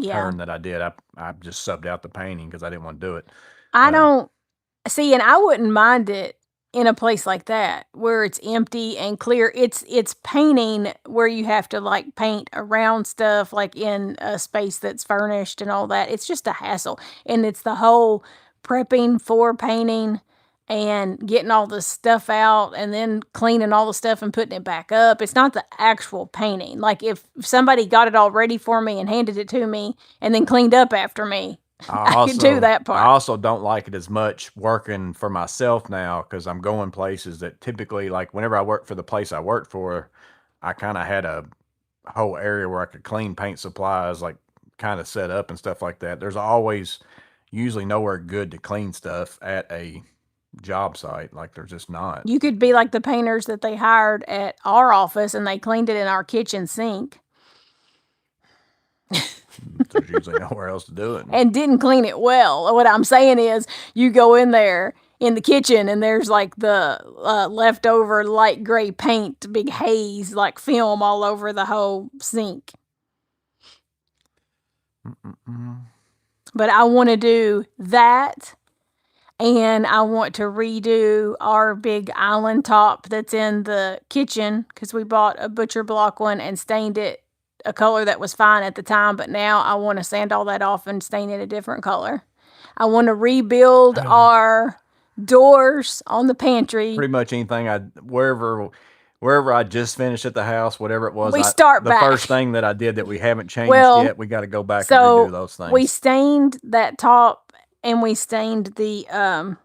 turn that I did, I just subbed out the painting because I didn't want to do it. I don't see, and I wouldn't mind it in a place like that where it's empty and clear. It's painting where you have to like paint around stuff, like in a space that's furnished and all that. It's just a hassle, and it's the whole prepping for painting and getting all the stuff out and then cleaning all the stuff and putting it back up. It's not the actual painting. Like if somebody got it all ready for me and handed it to me and then cleaned up after me, I could do that part. I also don't like it as much working for myself now because I'm going places that typically, like whenever I worked for the place I worked for, I kind of had a whole area where I could clean paint supplies, like kind of set up and stuff like that. There's always usually nowhere good to clean stuff at a job site. Like there's just not. You could be like the painters that they hired at our office and they cleaned it in our kitchen sink. There's usually nowhere else to do it. And didn't clean it well. What I'm saying is, you go in there in the kitchen and there's like the leftover light gray paint, big haze, like film all over the whole sink. But I want to do that, and I want to redo our big island top that's in the kitchen, because we bought a butcher block one and stained it a color that was fine at the time, but now I want to sand all that off and stain it a different color. I want to rebuild our doors on the pantry. Pretty much anything wherever I just finished at the house, whatever it was, We start the back. first thing that I did that we haven't changed yet, we got to go back and redo those things. We stained that top, and we stained the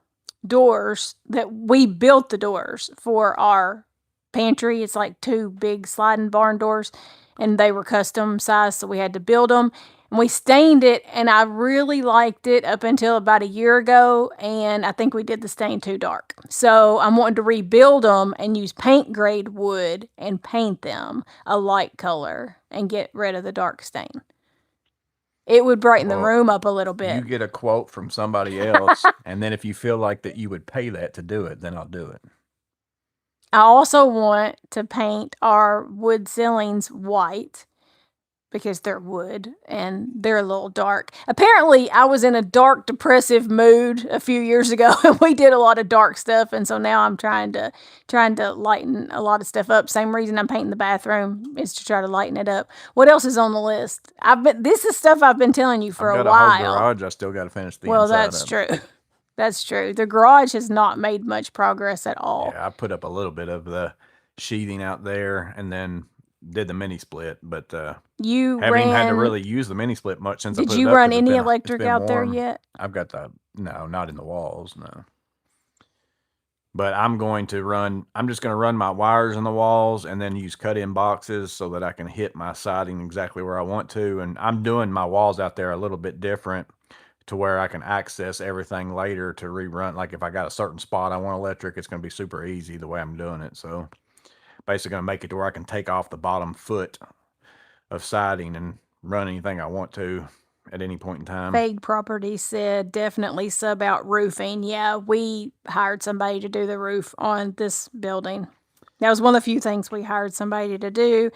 doors. That we built the doors for our pantry. It's like 2 big sliding barn doors, and they were custom sized, so we had to build them. And we stained it, and I really liked it up until about a year ago, and I think we did the stain too dark. So I'm wanting to rebuild them and use paint grade wood and paint them a light color and get rid of the dark stain. It would brighten the room up a little bit. You get a quote from somebody else, and then if you feel like that you would pay that to do it, then I'll do it. I also want to paint our wood ceilings white, because they're wood and they're a little dark. Apparently, I was in a dark, depressive mood a few years ago, and we did a lot of dark stuff. And so now I'm trying to lighten a lot of stuff up. Same reason I'm painting the bathroom is to try to lighten it up. What else is on the list? This is stuff I've been telling you for a while. I've got a whole garage I still got to finish the inside Well, that's true. That's true. The garage has not made much progress at all. Yeah, I put up a little bit of the sheathing out there, and then did the mini split, but you haven't even had to really use the mini split much since I put it up. Did you run any electric out there yet? I've got no, not in the walls, no. But I'm just going to run my wires in the walls and then use cut-in boxes so that I can hit my siding exactly where I want to. And I'm doing my walls out there a little bit different to where I can access everything later to rerun. Like if I got a certain spot I want electric, it's going to be super easy the way I'm doing it. So basically going to make it to where I can take off the bottom foot of siding and run anything I want to at any point in time. Vague Property said definitely sub out roofing. Yeah, we hired somebody to do the roof on this building. That was one of the few things we hired somebody to do.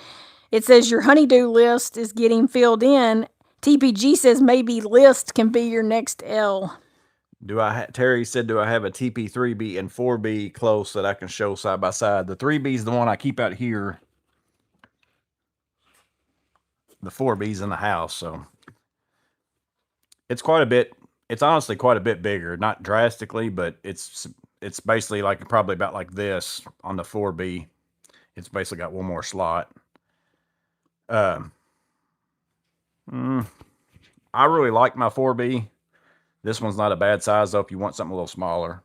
It says your honeydew list is getting filled in. TPG says maybe list can be your next L. Terry said, do I have a TP3B and 4B close that I can show side by side? The 3B is the one I keep out here. The 4B's in the house, so it's quite a bit. It's honestly quite a bit bigger, not drastically, but it's basically like probably about like this on the 4B. It's basically got one more slot. I really like my 4B. This one's not a bad size, though, if you want something a little smaller.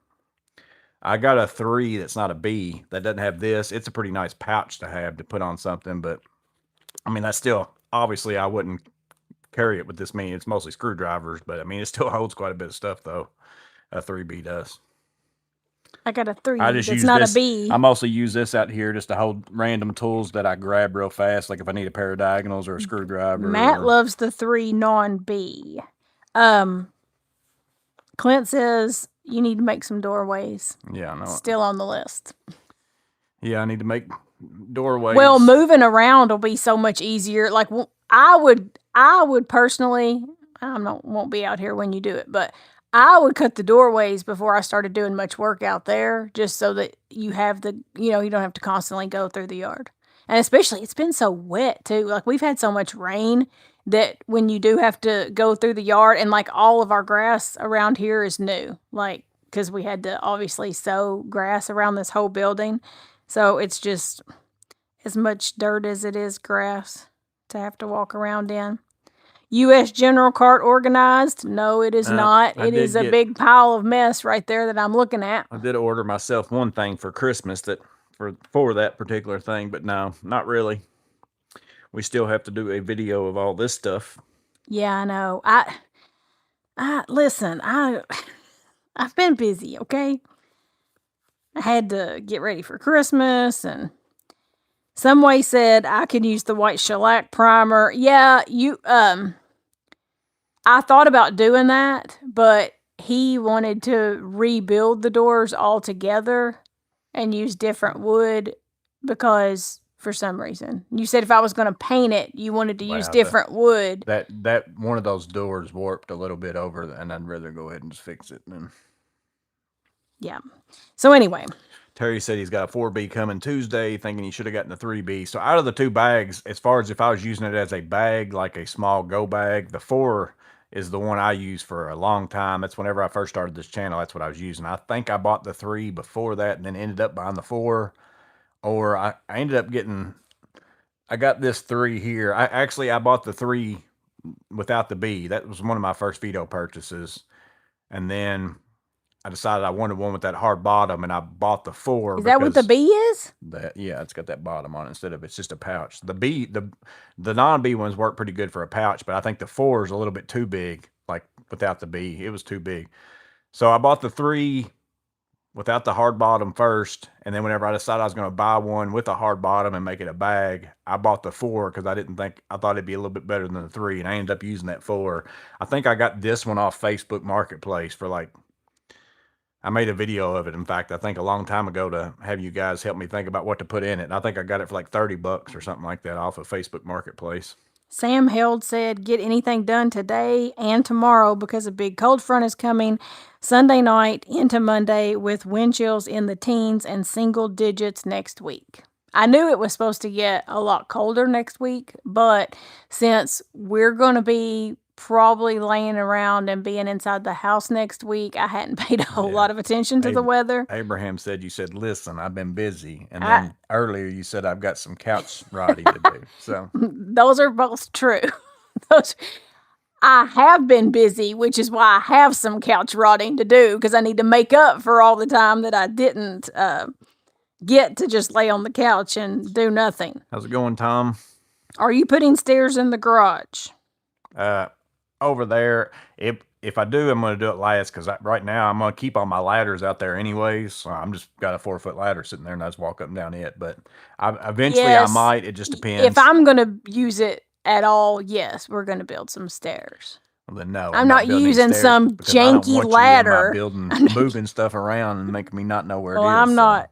I got a 3 that's not a B that doesn't have this. It's a pretty nice pouch to have to put on something, but I mean, that's still, obviously, I wouldn't carry it with this many. It's mostly screwdrivers, but I mean, it still holds quite a bit of stuff, though. A 3B does. I got a 3 that's not a B. I mostly use this out here just to hold random tools that I grab real fast, like if I need a pair of diagonals or a screwdriver. Matt loves the 3 non-B. Clint says you need to make some doorways. Yeah, I know. Still on the list. Yeah, I need to make doorways. Well, moving around will be so much easier. Like I would personally, won't be out here when you do it, but I would cut the doorways before I started doing much work out there, just so that you have you don't have to constantly go through the yard. And especially, it's been so wet too. Like we've had so much rain that when you do have to go through the yard, and like all of our grass around here is new, like, because we had to obviously sow grass around this whole building. So it's just as much dirt as it is grass to have to walk around in. U.S. General Cart organized? No, it is not. It is a big pile of mess right there that I'm looking at. I did order myself one thing for Christmas for that particular thing, but no, not really. we still have to do a video of all this stuff. Yeah, I know. Listen, I've been busy, okay? I had to get ready for Christmas, and some way said I could use the white shellac primer. Yeah, I thought about doing that, but he wanted to rebuild the doors altogether and use different wood because for some reason. You said if I was going to paint it, you wanted to use Wow, different wood. That one of those doors warped a little bit over, and I'd rather go ahead and just fix it. And Yeah. So anyway, Terry said he's got a 4B coming Tuesday, thinking he should have gotten a 3B. So out of the 2 bags, as far as if I was using it as a bag, like a small go bag, the 4 is the one I used for a long time. That's whenever I first started this channel, that's what I was using. I think I bought the 3 before that and then ended up buying the 4. Or I ended up getting, I got this 3 here. I bought the 3 without the B. That was one of my first veto purchases. And then I decided I wanted one with that hard bottom, and I bought the 4. Is that what the B is? Yeah, it's got that bottom on it instead of it's just a pouch. The non-B ones work pretty good for a pouch, but I think the 4 is a little bit too big. Like without the B, it was too big. So I bought the 3 without the hard bottom first, and then whenever I decided I was going to buy one with a hard bottom and make it a bag, I bought the 4 because I thought it'd be a little bit better than the 3, and I ended up using that 4. I think I got this one off Facebook Marketplace for like, I made a video of it, in fact, I think a long time ago to have you guys help me think about what to put in it. And I think I got it for like $30 or something like that off of Facebook Marketplace. Sam Held said, get anything done today and tomorrow because a big cold front is coming Sunday night into Monday with wind chills in the teens and single digits next week. I knew it was supposed to get a lot colder next week, but since we're going to be probably laying around and being inside the house next week, I hadn't paid a whole lot of attention to the weather. Abraham said, you said, listen, I've been busy. And then earlier you said, I've got some couch rotting to do. So those are both true. I have been busy, which is why I have some couch rotting to do, because I need to make up for all the time that I didn't get to just lay on the couch and do nothing. How's it going, Tom? Are you putting stairs in the garage? Over there, if I do, I'm going to do it last, because right now I'm going to keep all my ladders out there anyways. So I'm just got a 4-foot ladder sitting there, and I just walk up and down it. But eventually I might. It just depends. If I'm going to use it at all, yes, we're going to build some stairs. Well, then no, I'm not using some janky ladder. Moving stuff around and making me not know where it is. I'm not.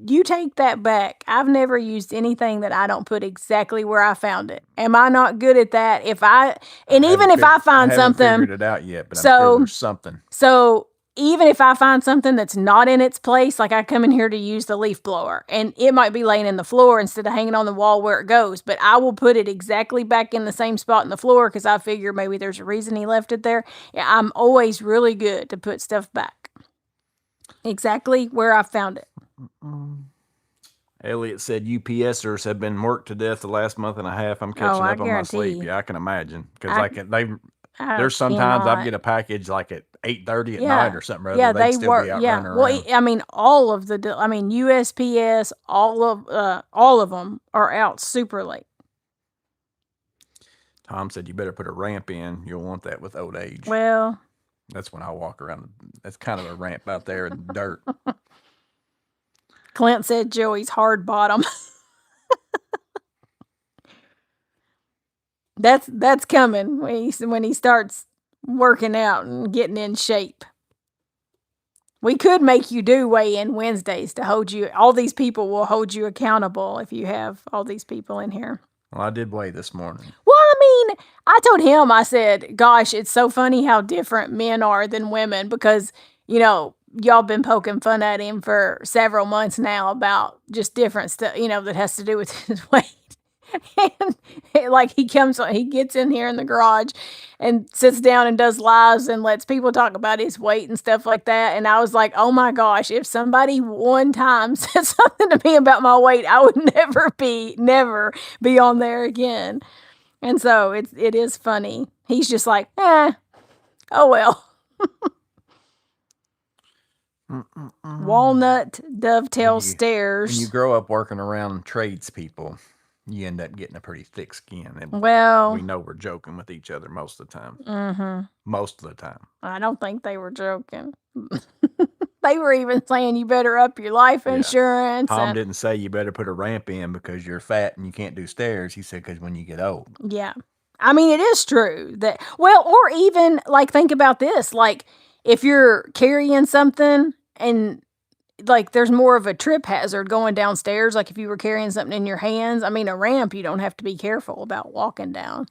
You take that back. I've never used anything that I don't put exactly where I found it. Am I not good at that? If I find something, I haven't figured it out yet, but I'm sure there's something. So even if I find something that's not in its place, like I come in here to use the leaf blower, and it might be laying in the floor instead of hanging on the wall where it goes, but I will put it exactly back in the same spot in the floor because I figure maybe there's a reason he left it there. Yeah, I'm always really good to put stuff back exactly where I found it. Elliot said UPSers have been worked to death the last month and a half. I'm catching up on my sleep. Yeah, I can imagine, because there's sometimes I get a package like at 8:30 at night or something. Yeah, they still work. Well, I mean, USPS, all of them are out super late. Tom said you better put a ramp in. You'll want that with old age. Well, that's when I walk around. That's kind of a ramp out there in the dirt. Clint said Joey's hard bottom. That's coming when he starts working out and getting in shape. We could make you do weigh-in Wednesdays to hold you. All these people will hold you accountable if you have all these people in here. Well, I did weigh this morning. Well, I mean, I told him, I said, gosh, it's so funny how different men are than women, because, y'all been poking fun at him for several months now about just different stuff, that has to do with his weight. And he gets in here in the garage and sits down and does lives and lets people talk about his weight and stuff like that. And I was like, oh my gosh, if somebody one time said something to me about my weight, I would never be on there again. And so it is funny. He's just like, oh well. Walnut dovetail stairs. When you grow up working around tradespeople, you end up getting a pretty thick skin. And Well, we know we're joking with each other most of the time. mm-hmm. Most of the time. I don't think they were joking. They were even saying you better up your life insurance. Tom didn't say you better put a ramp in because you're fat and you can't do stairs. He said because when you get old. Yeah. I mean, it is true that, well, or even like, think about this. Like, if you're carrying something and like there's more of a trip hazard going downstairs, like if you were carrying something in your hands, I mean, a ramp, you don't have to be careful about walking down.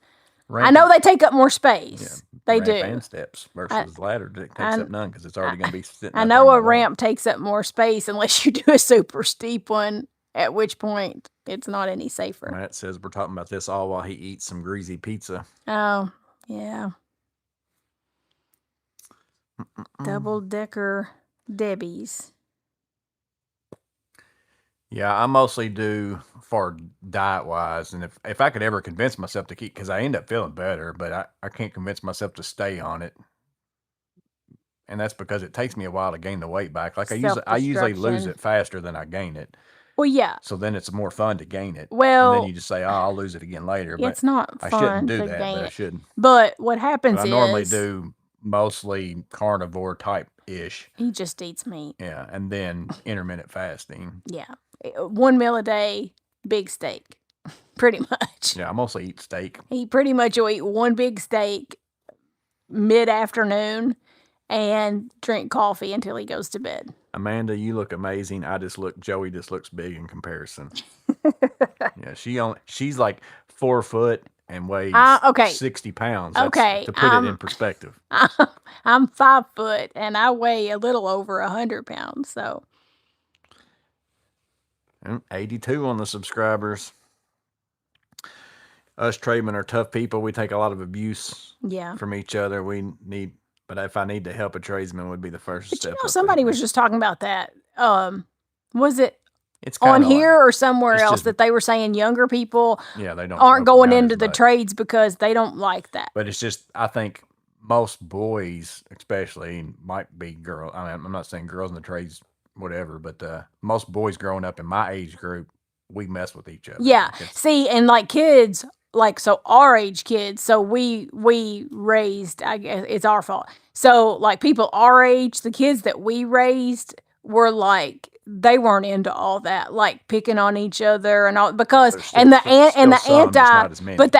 Ramp, I know they take up more space. They ramp do. And steps versus ladder takes up none because it's already going to be sitting. I know a ramp takes up more space unless you do a super steep one, at which point it's not any safer. Matt says we're talking about this all while he eats some greasy pizza. Oh, yeah. Double-decker Debbie's. Yeah, I mostly do for diet-wise, and if I could ever convince myself to keep, because I end up feeling better, but I can't convince myself to stay on it. And that's because it takes me a while to gain the weight back. Like I usually lose it faster than I gain it. Well, yeah. So then it's more fun to gain it. Well, and then you just say, "Oh, I'll lose it again later." But it's not fun. I shouldn't do to that. gain But it. I shouldn't. But what happens is I normally do mostly carnivore type ish. He just eats meat. Yeah, and then intermittent fasting. Yeah, 1 meal a day, big steak, pretty much. Yeah, I mostly eat steak. He pretty much will eat one big steak mid-afternoon and drink coffee until he goes to bed. Amanda, you look amazing. Joey just looks big in comparison. Yeah, she's like 4 foot and weighs 60 pounds. That's, to put it in perspective. I'm 5 foot and I weigh a little over 100 pounds. So 82 on the subscribers. Us tradesmen are tough people. We take a lot of abuse from each other. But if I need to help a tradesman, would be the first step. Somebody was just talking about that. Was it on here or somewhere else that they were saying younger people aren't going into the trades because they don't like that? But it's just, I think most boys, especially, might be girls. I mean, I'm not saying girls in the trades, whatever, but most boys growing up in my age group, we mess with each other. Yeah. See, and like kids, so our age kids, so we raised, I guess it's our fault. So like people our age, the kids that we raised were like, they weren't into all that, like picking on each other and all, because the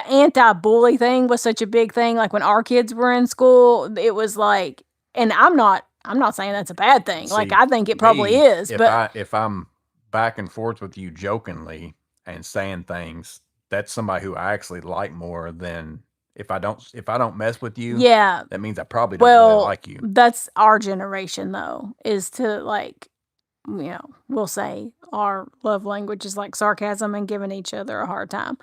anti-bully thing was such a big thing. Like when our kids were in school, it was like, and I'm not saying that's a bad thing. See, like I think it probably is. If I'm back and forth with you jokingly and saying things, that's somebody who I actually like more than if I don't mess with you. Yeah, that means I probably don't really like you. That's our generation though, is to like, we'll say our love language is like sarcasm and giving each other a hard time.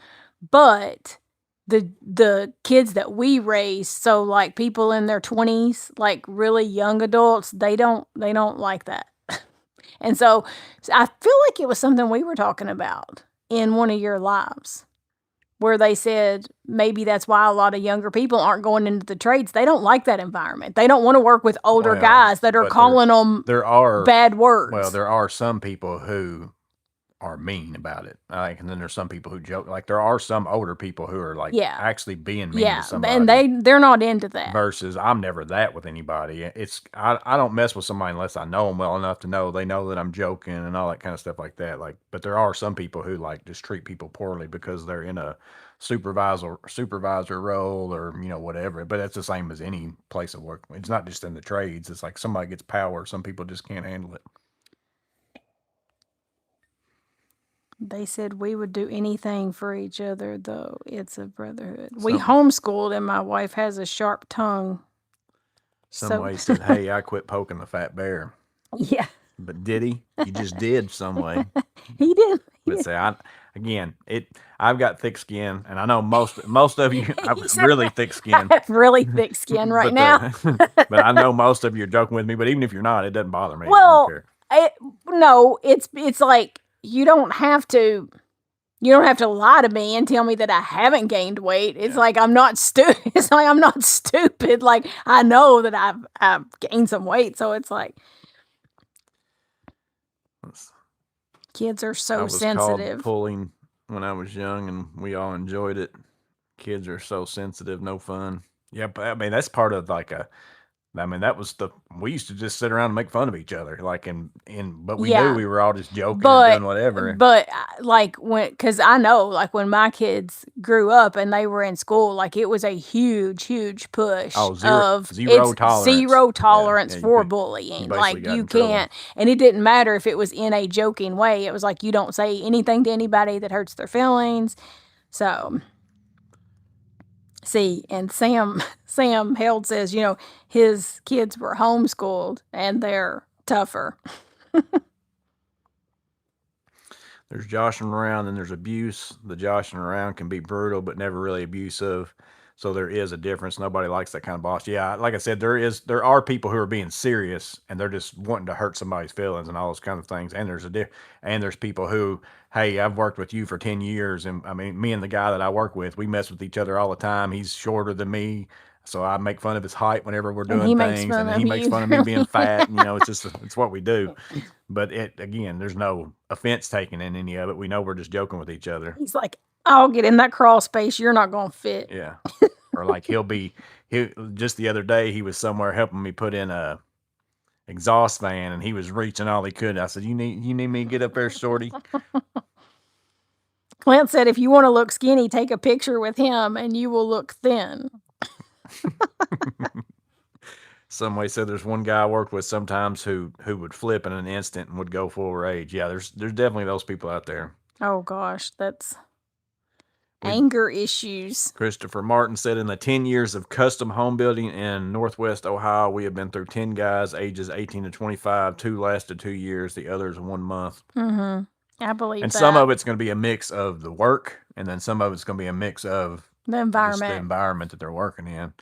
But the kids that we raise, so like people in their 20s, like really young adults, they don't like that. And so I feel like it was something we were talking about in one of your lives, where they said maybe that's why a lot of younger people aren't going into the trades. They don't like that environment. They don't want to work with older guys that are calling them bad words. Well, there are some people who are mean about it. And then there's some people who joke. Like there are some older people who are like actually being mean to somebody. And they're not into that. Versus I'm never that with anybody. I don't mess with somebody unless I know them well enough to know they know that I'm joking and all that kind of stuff like that. Like, but there are some people who like just treat people poorly because they're in a supervisor role or whatever. But that's the same as any place of work. It's not just in the trades. It's like somebody gets power. Some people just can't handle it. They said we would do anything for each other, though. It's a brotherhood. We homeschooled, and my wife has a sharp tongue. Somebody said, hey, I quit poking the fat bear. Yeah. But did he? He just did some way. He did. But say, I've got thick skin, and I know most of you have really thick skin. I have really thick skin right now. But I know most of you are joking with me, but even if you're not, it doesn't bother me. Well, it's like, you don't have to lie to me and tell me that I haven't gained weight. It's like I'm not stupid. It's like I'm not stupid. Like I know that I've gained some weight, so it's like kids are so sensitive. Pulling when I was young, and we all enjoyed it. Kids are so sensitive, no fun. Yeah, but I mean that's part of like a. I mean that was the we used to just sit around and make fun of each other, like but we knew Yeah. we were all just joking and doing But whatever. like because I know like when my kids grew up and they were in school, like it was a huge push Oh, of zero it's tolerance. zero Yeah, tolerance yeah. for You bullying. basically Like got you in trouble. can't, and it didn't matter if it was in a joking way. It was like you don't say anything to anybody that hurts their feelings. So see, and Sam Held says, his kids were homeschooled and they're tougher. There's joshing around and there's abuse. The joshing around can be brutal, but never really abusive. So there is a difference. Nobody likes that kind of boss. Yeah, like I said, there are people who are being serious and they're just wanting to hurt somebody's feelings and all those kind of things. And there's people who, hey, I've worked with you for 10 years, and I mean, me and the guy that I work with, we mess with each other all the time. He's shorter than me, so I make fun of his height whenever we're And doing he makes things, and fun then of he makes you. fun of me being Yeah. fat. And, it's what we do. But there's no offense taken in any of it. We know we're just joking with each other. He's like, I'll get in that crawl space. You're not going to fit. Yeah. Or like he just the other day he was somewhere helping me put in a exhaust fan, and he was reaching all he could. I said, you need me to get up there, shorty? Clint said, if you want to look skinny, take a picture with him and you will look thin. Somebody said there's one guy I worked with sometimes who would flip in an instant and would go full rage. Yeah, there's definitely those people out there. Oh gosh, that's anger issues. Christopher Martin said, in the 10 years of custom home building in Northwest Ohio, we have been through 10 guys ages 18 to 25. 2 lasted 2 years, the others 1 month. I believe And that. some of it's going to be a mix of the work, and then some of it's going to be a mix of The just environment. the environment that they're working in.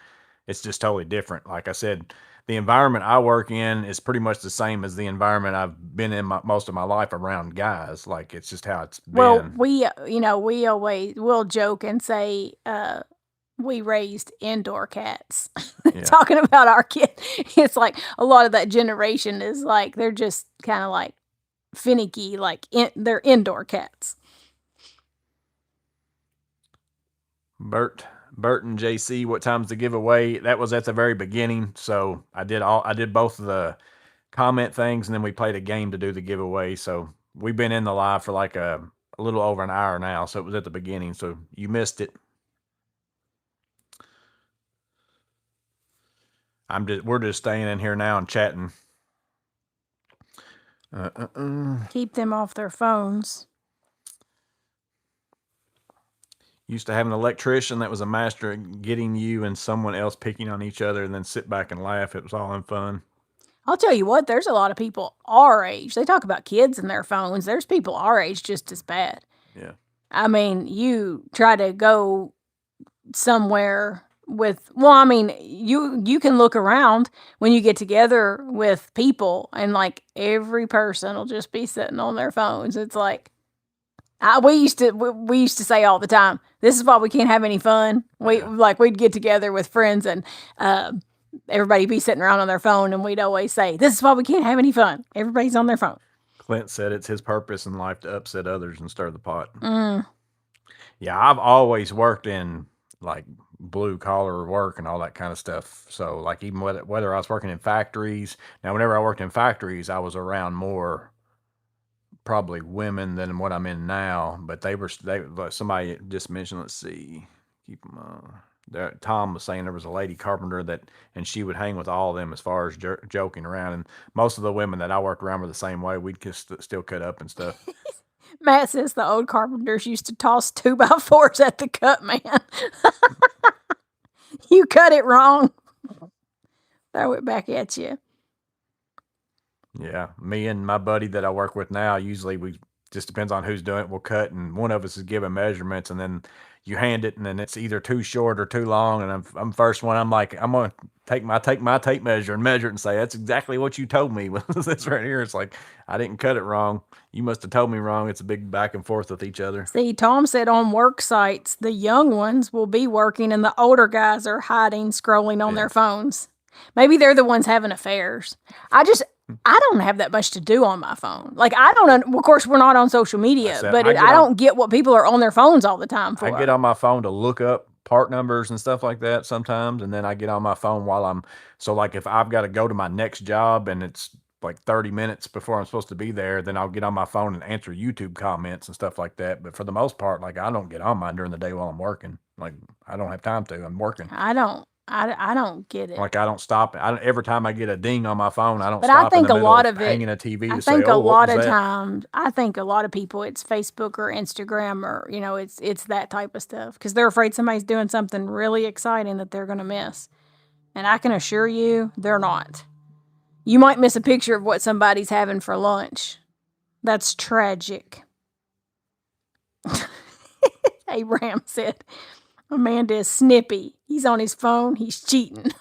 It's just totally different. Like I said, the environment I work in is pretty much the same as the environment I've been in most of my life around guys. Like it's just how it's Well, been. we always will joke and say we raised indoor cats. Yeah. Talking about our kid, it's like a lot of that generation is like they're just kind of like finicky, like they're indoor cats. Bert and JC, what time's the giveaway? That was at the very beginning. So I did both of the comment things, and then we played a game to do the giveaway. So we've been in the live for like a little over an hour now. So it was at the beginning. So you missed it. We're just staying in here now and chatting. Keep them off their phones. Used to have an electrician that was a master at getting you and someone else picking on each other and then sit back and laugh. It was all in fun. I'll tell you what, there's a lot of people our age. They talk about kids and their phones. There's people our age just as bad. Yeah. I mean, you try to go somewhere you can look around when you get together with people and like every person will just be sitting on their phones. It's like we used to say all the time, this is why we can't have any fun. We'd get together with friends and everybody be sitting around on their phone, and we'd always say, this is why we can't have any fun. Everybody's on their phone. Clint said it's his purpose in life to upset others and stir the pot. Yeah, I've always worked in like blue collar work and all that kind of stuff. So like even whether I was working in factories. Now, whenever I worked in factories, I was around more probably women than what I'm in now. But somebody just mentioned. Let's see, keep them on. Tom was saying there was a lady carpenter and she would hang with all of them as far as joking around. And most of the women that I worked around were the same way. We'd just still cut up and stuff. Matt says the old carpenters used to toss 2x4s at the cut man. You cut it wrong. Throw it back at you. Yeah. Me and my buddy that I work with now, usually we just depends on who's doing it. We'll cut, and one of us is giving measurements, and then you hand it, and then it's either too short or too long. And I'm first one. I'm like, I'm gonna take my tape measure and measure it and say that's exactly what you told me. This right here. It's like I didn't cut it wrong. You must have told me wrong. It's a big back and forth with each other. See, Tom said on work sites, the young ones will be working and the older guys are hiding, scrolling on their phones. Maybe they're the ones having affairs. I don't have that much to do on my phone. Like, I don't, of course, we're not on social media, said, but I I get on- don't get what people are on their phones all the time for. I get on my phone to look up part numbers and stuff like that sometimes, and then I get on my phone while I'm so like if I've got to go to my next job and it's like 30 minutes before I'm supposed to be there, then I'll get on my phone and answer YouTube comments and stuff like that. But for the most part, like I don't get on mine during the day while I'm working. Like I don't have time to. I'm working. I don't get it. Like I don't stop. Every time I get a ding on my phone, I don't But I stop in think the a middle lot of of it, hanging a TV I to say, think a "Oh, what lot was of that?" times, I think a lot of people, it's Facebook or Instagram or, you know, it's that type of stuff because they're afraid somebody's doing something really exciting that they're going to miss. And I can assure you, they're not. You might miss a picture of what somebody's having for lunch. That's tragic. Abraham said, Amanda is snippy. He's on his phone. He's cheating.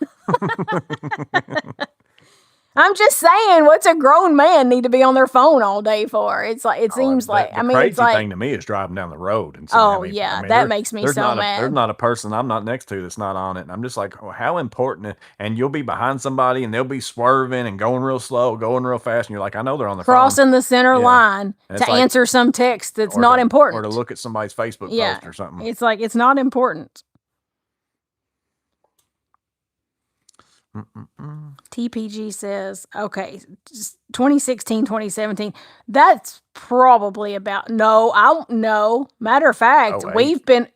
I'm just saying, what's a grown man need to be on their phone all day for? It's like, it seems like, The I mean, crazy it's like, thing to me is driving down the road and seeing oh, how many, yeah, I mean, that makes me there's so not mad. there's not a person I'm not next to that's not on it, and I'm just like, oh, how important? And you'll be behind somebody and they'll be swerving and going real slow, going real fast, and you're like, I know they're on the Crossing the center Yeah. line And to it's like- answer some text that's or not to, important. or to look at somebody's Facebook Yeah, post or something. it's like, it's not important. TPG says, okay, 2016, 2017. That's probably about, no. Matter of fact, 08. we've been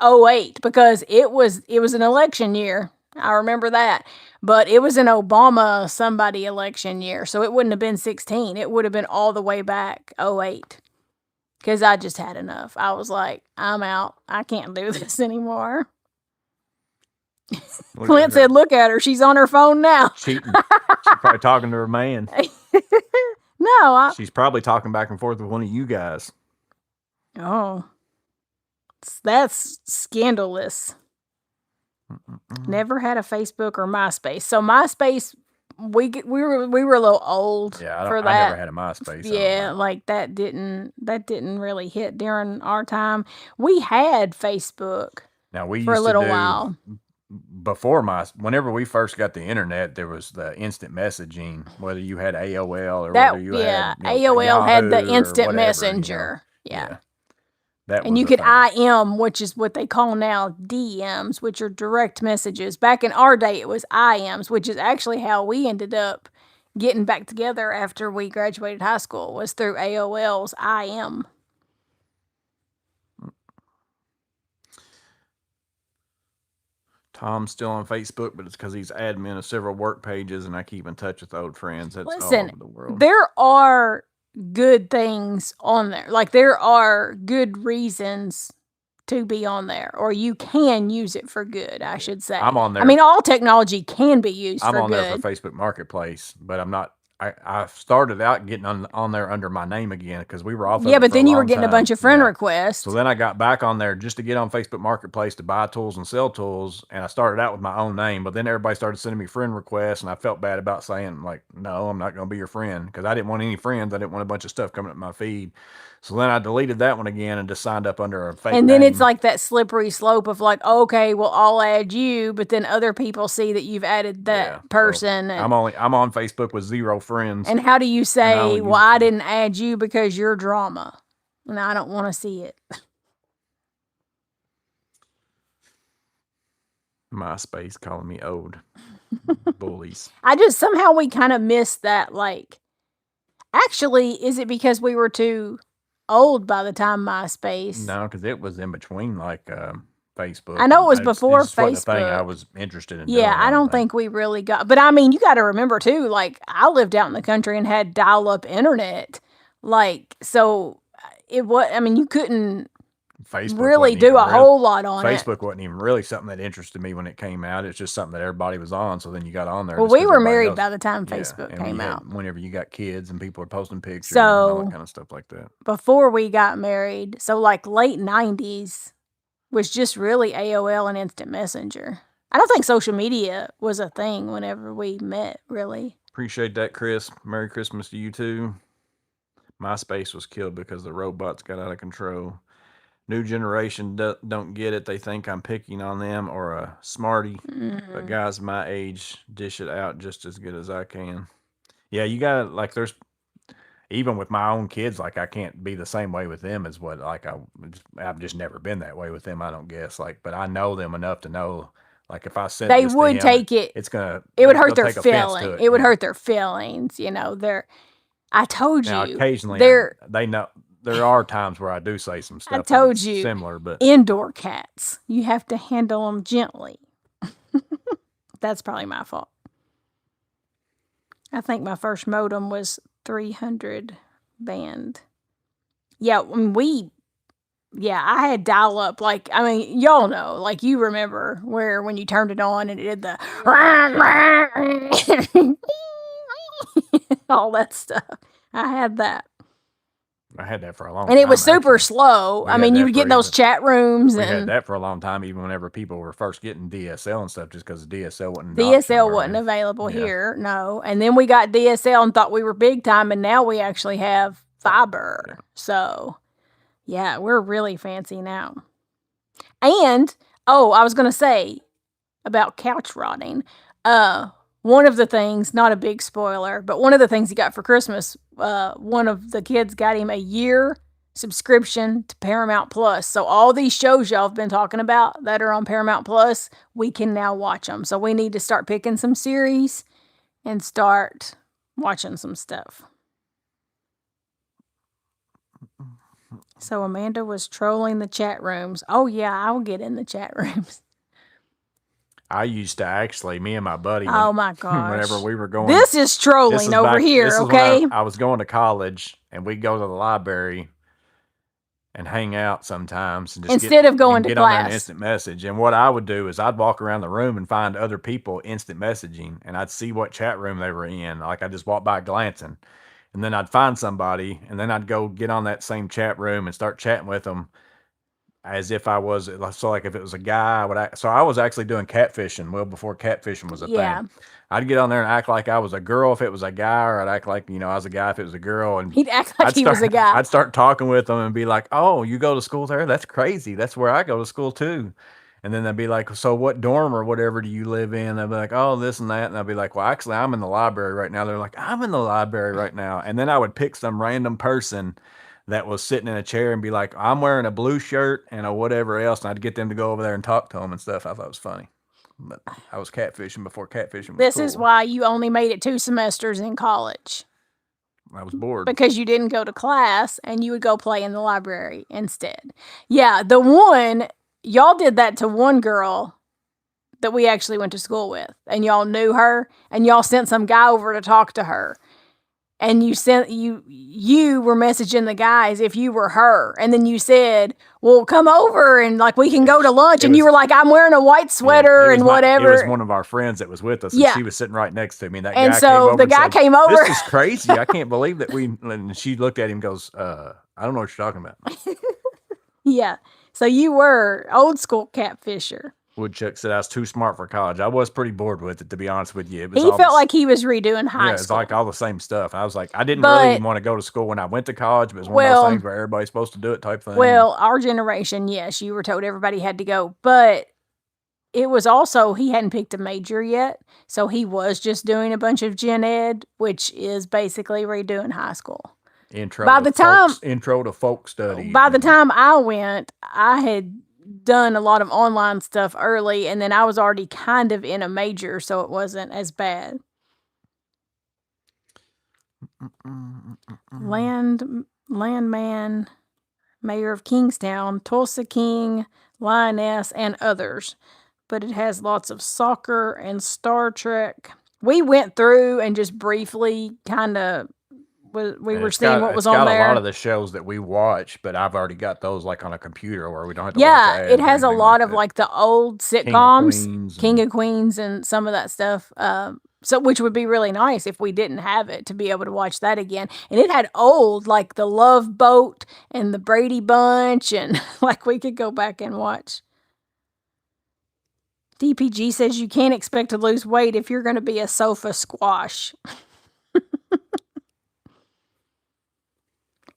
08 because it was an election year. I remember that. But it was an Obama somebody election year. So it wouldn't have been 16. It would have been all the way back 08. Because I just had enough. I was like, I'm out. I can't do this anymore. Clint said, look at her. She's on her phone now. Cheating. She's probably talking to her man. No. She's probably talking back and forth with one of you guys. Oh. That's scandalous. Never had a Facebook or MySpace. So MySpace, we were a little old for that. I never had a MySpace. Yeah, like that didn't really hit during our time. We had Facebook now we for a used little to do, while. Before whenever we first got the internet, there was the instant messaging, whether you had AOL or whether you had, AOL had the Yahoo or instant whatever, messenger. Yeah. That And was you a could thing. IM, which is what they call now DMs, which are direct messages. Back in our day, it was IMs, which is actually how we ended up getting back together after we graduated high school, was through AOL's IM. Tom's still on Facebook, but it's because he's admin of several work pages, and I keep in touch with old friends. That's all Listen, over the world. there are good things on there. Like, there are good reasons to be on there, or you can use it for good, I should say. I'm on there. I mean, all technology can be used for good. I'm on there for Facebook Marketplace, but I'm not. I started out getting on there under my name again because we were off. Yeah, but then you were getting a bunch of friend requests. So then I got back on there just to get on Facebook Marketplace to buy tools and sell tools, and I started out with my own name. But then everybody started sending me friend requests, and I felt bad about saying like, no, I'm not going to be your friend because I didn't want any friends. I didn't want a bunch of stuff coming up my feed. So then I deleted that one again and just signed up under a fake name. And then it's like that slippery slope of like, okay, well, I'll add you, but then other people see that you've added that person. So I'm on Facebook with 0 friends. And how do you say, well, I didn't add you because you're drama, and I don't want to see it. MySpace calling me old. Bullies. I just, somehow we kind of missed that. Like, actually, is it because we were too old by the time MySpace? No, because it was in between like Facebook. I know it was before Facebook. The thing I was interested in. Yeah, I don't think we really got. But I mean, you got to remember too. Like, I lived out in the country and had dial-up internet. Like, so it was. I mean, you couldn't really do a whole lot on it. Facebook wasn't even really something that interested me when it came out. It's just something that everybody was on. So then you got on there. Well, we were married by the time Facebook came out. Whenever you got kids and people were posting pictures and all that kind of stuff like that. Before we got married, so like late 90s was just really AOL and Instant Messenger. I don't think social media was a thing whenever we met, really. Appreciate that, Chris. Merry Christmas to you too. MySpace was killed because the robots got out of control. New generation don't get it. They think I'm picking on them or a smarty. But guys my age dish it out just as good as I can. Yeah, you gotta like. There's even with my own kids, like I can't be the same way with them as what like I've just never been that way with them. I don't guess like, but I know them enough to know like if I said They this to would him, take it. it's gonna It would hurt they'll their take offense to feeling. it. It would Yeah. hurt their feelings. You know, I told Now you. occasionally they know there are times where I do say some I stuff told that's you. similar, but Indoor cats, you have to handle them gently. That's probably my fault. I think my first modem was 300 band. Yeah, I had dial up. Like, I mean, y'all know, like you remember where when you turned it on and it did the all that stuff. I had that. I had that for a long And time. it was super actually. slow. We I had mean, you that would get in for those chat rooms We had and that for a long time, even whenever people were first getting DSL and stuff, just because DSL wasn't an option DSL where I wasn't live. available Yeah. here, no. And then we got DSL and thought we were big time, and now we actually have fiber. Yeah. So, yeah, we're really fancy now. And, oh, I was going to say about couch rotting. One of the things, not a big spoiler, but one of the things he got for Christmas, one of the kids got him a year subscription to Paramount Plus. So all these shows y'all have been talking about that are on Paramount Plus, we can now watch them. So we need to start picking some series and start watching some stuff. So Amanda was trolling the chat rooms. Oh yeah, I'll get in the chat rooms. I used to actually, me and my buddy. Oh my gosh! Whenever we were going, this is trolling over here. This is okay, when I was going to college, and we'd go to the library and hang out sometimes, and just instead of going to get class. on there and instant message. And what I would do is I'd walk around the room and find other people instant messaging, and I'd see what chat room they were in. Like I just walk by glancing, and then I'd find somebody, and then I'd go get on that same chat room and start chatting with them. As if I was, so like if it was a guy, I was actually doing catfishing well before catfishing was a thing. I'd get on there and act like I was a girl if it was a guy, or I'd act like, I was a guy if it was a girl. And he'd act like he was a guy. I'd start talking with them and be like, oh, you go to school there? That's crazy. That's where I go to school too. And then they'd be like, so what dorm or whatever do you live in? I'd be like, oh, this and that. And I'd be like, well, actually, I'm in the library right now. They're like, I'm in the library right now. And then I would pick some random person that was sitting in a chair and be like, I'm wearing a blue shirt and a whatever else. And I'd get them to go over there and talk to them and stuff. I thought it was funny. But I was catfishing before catfishing was This cool. is why you only made it 2 semesters in college. I was bored. Because you didn't go to class and you would go play in the library instead. Yeah, the one, y'all did that to one girl that we actually went to school with. And y'all knew her and y'all sent some guy over to talk to her. And you were messaging the guys if you were her. And then you said, well, come over and like we can go to lunch. And you were like, I'm wearing a white sweater and whatever. It was one of our friends that was with us. And she was sitting right next to me. And that and guy so came over the guy came over. This is crazy. I can't believe that and she looked at him and goes, I don't know what you're talking about. Yeah. So you were old school catfisher. Woodchuck said I was too smart for college. I was pretty bored with it, to be honest with you. He felt like he was redoing high school. It's like all the same stuff. I was like, I didn't really even want to go to school when I went to college, but it was one of those things where everybody's supposed to do it type thing. Well, our generation, yes, you were told everybody had to go. But it was also, he hadn't picked a major yet. So he was just doing a bunch of gen ed, which is basically redoing high school. Intro to folk studies. By the time I went, I had done a lot of online stuff early, and then I was already kind of in a major, so it wasn't as bad. Landman, Mayor of Kingstown, Tulsa King, Lioness, and others. But it has lots of soccer and Star Trek. We went through and just briefly kind of we were seeing what was on there. It's got a lot of the shows that we watch, but I've already got those like on a computer where we don't have to watch ads. It has a lot of like the old sitcoms, King of Queens and some of that stuff. So which would be really nice if we didn't have it to be able to watch that again. And it had old like the Love Boat and the Brady Bunch, and like we could go back and watch. DPG says you can't expect to lose weight if you're going to be a sofa squash.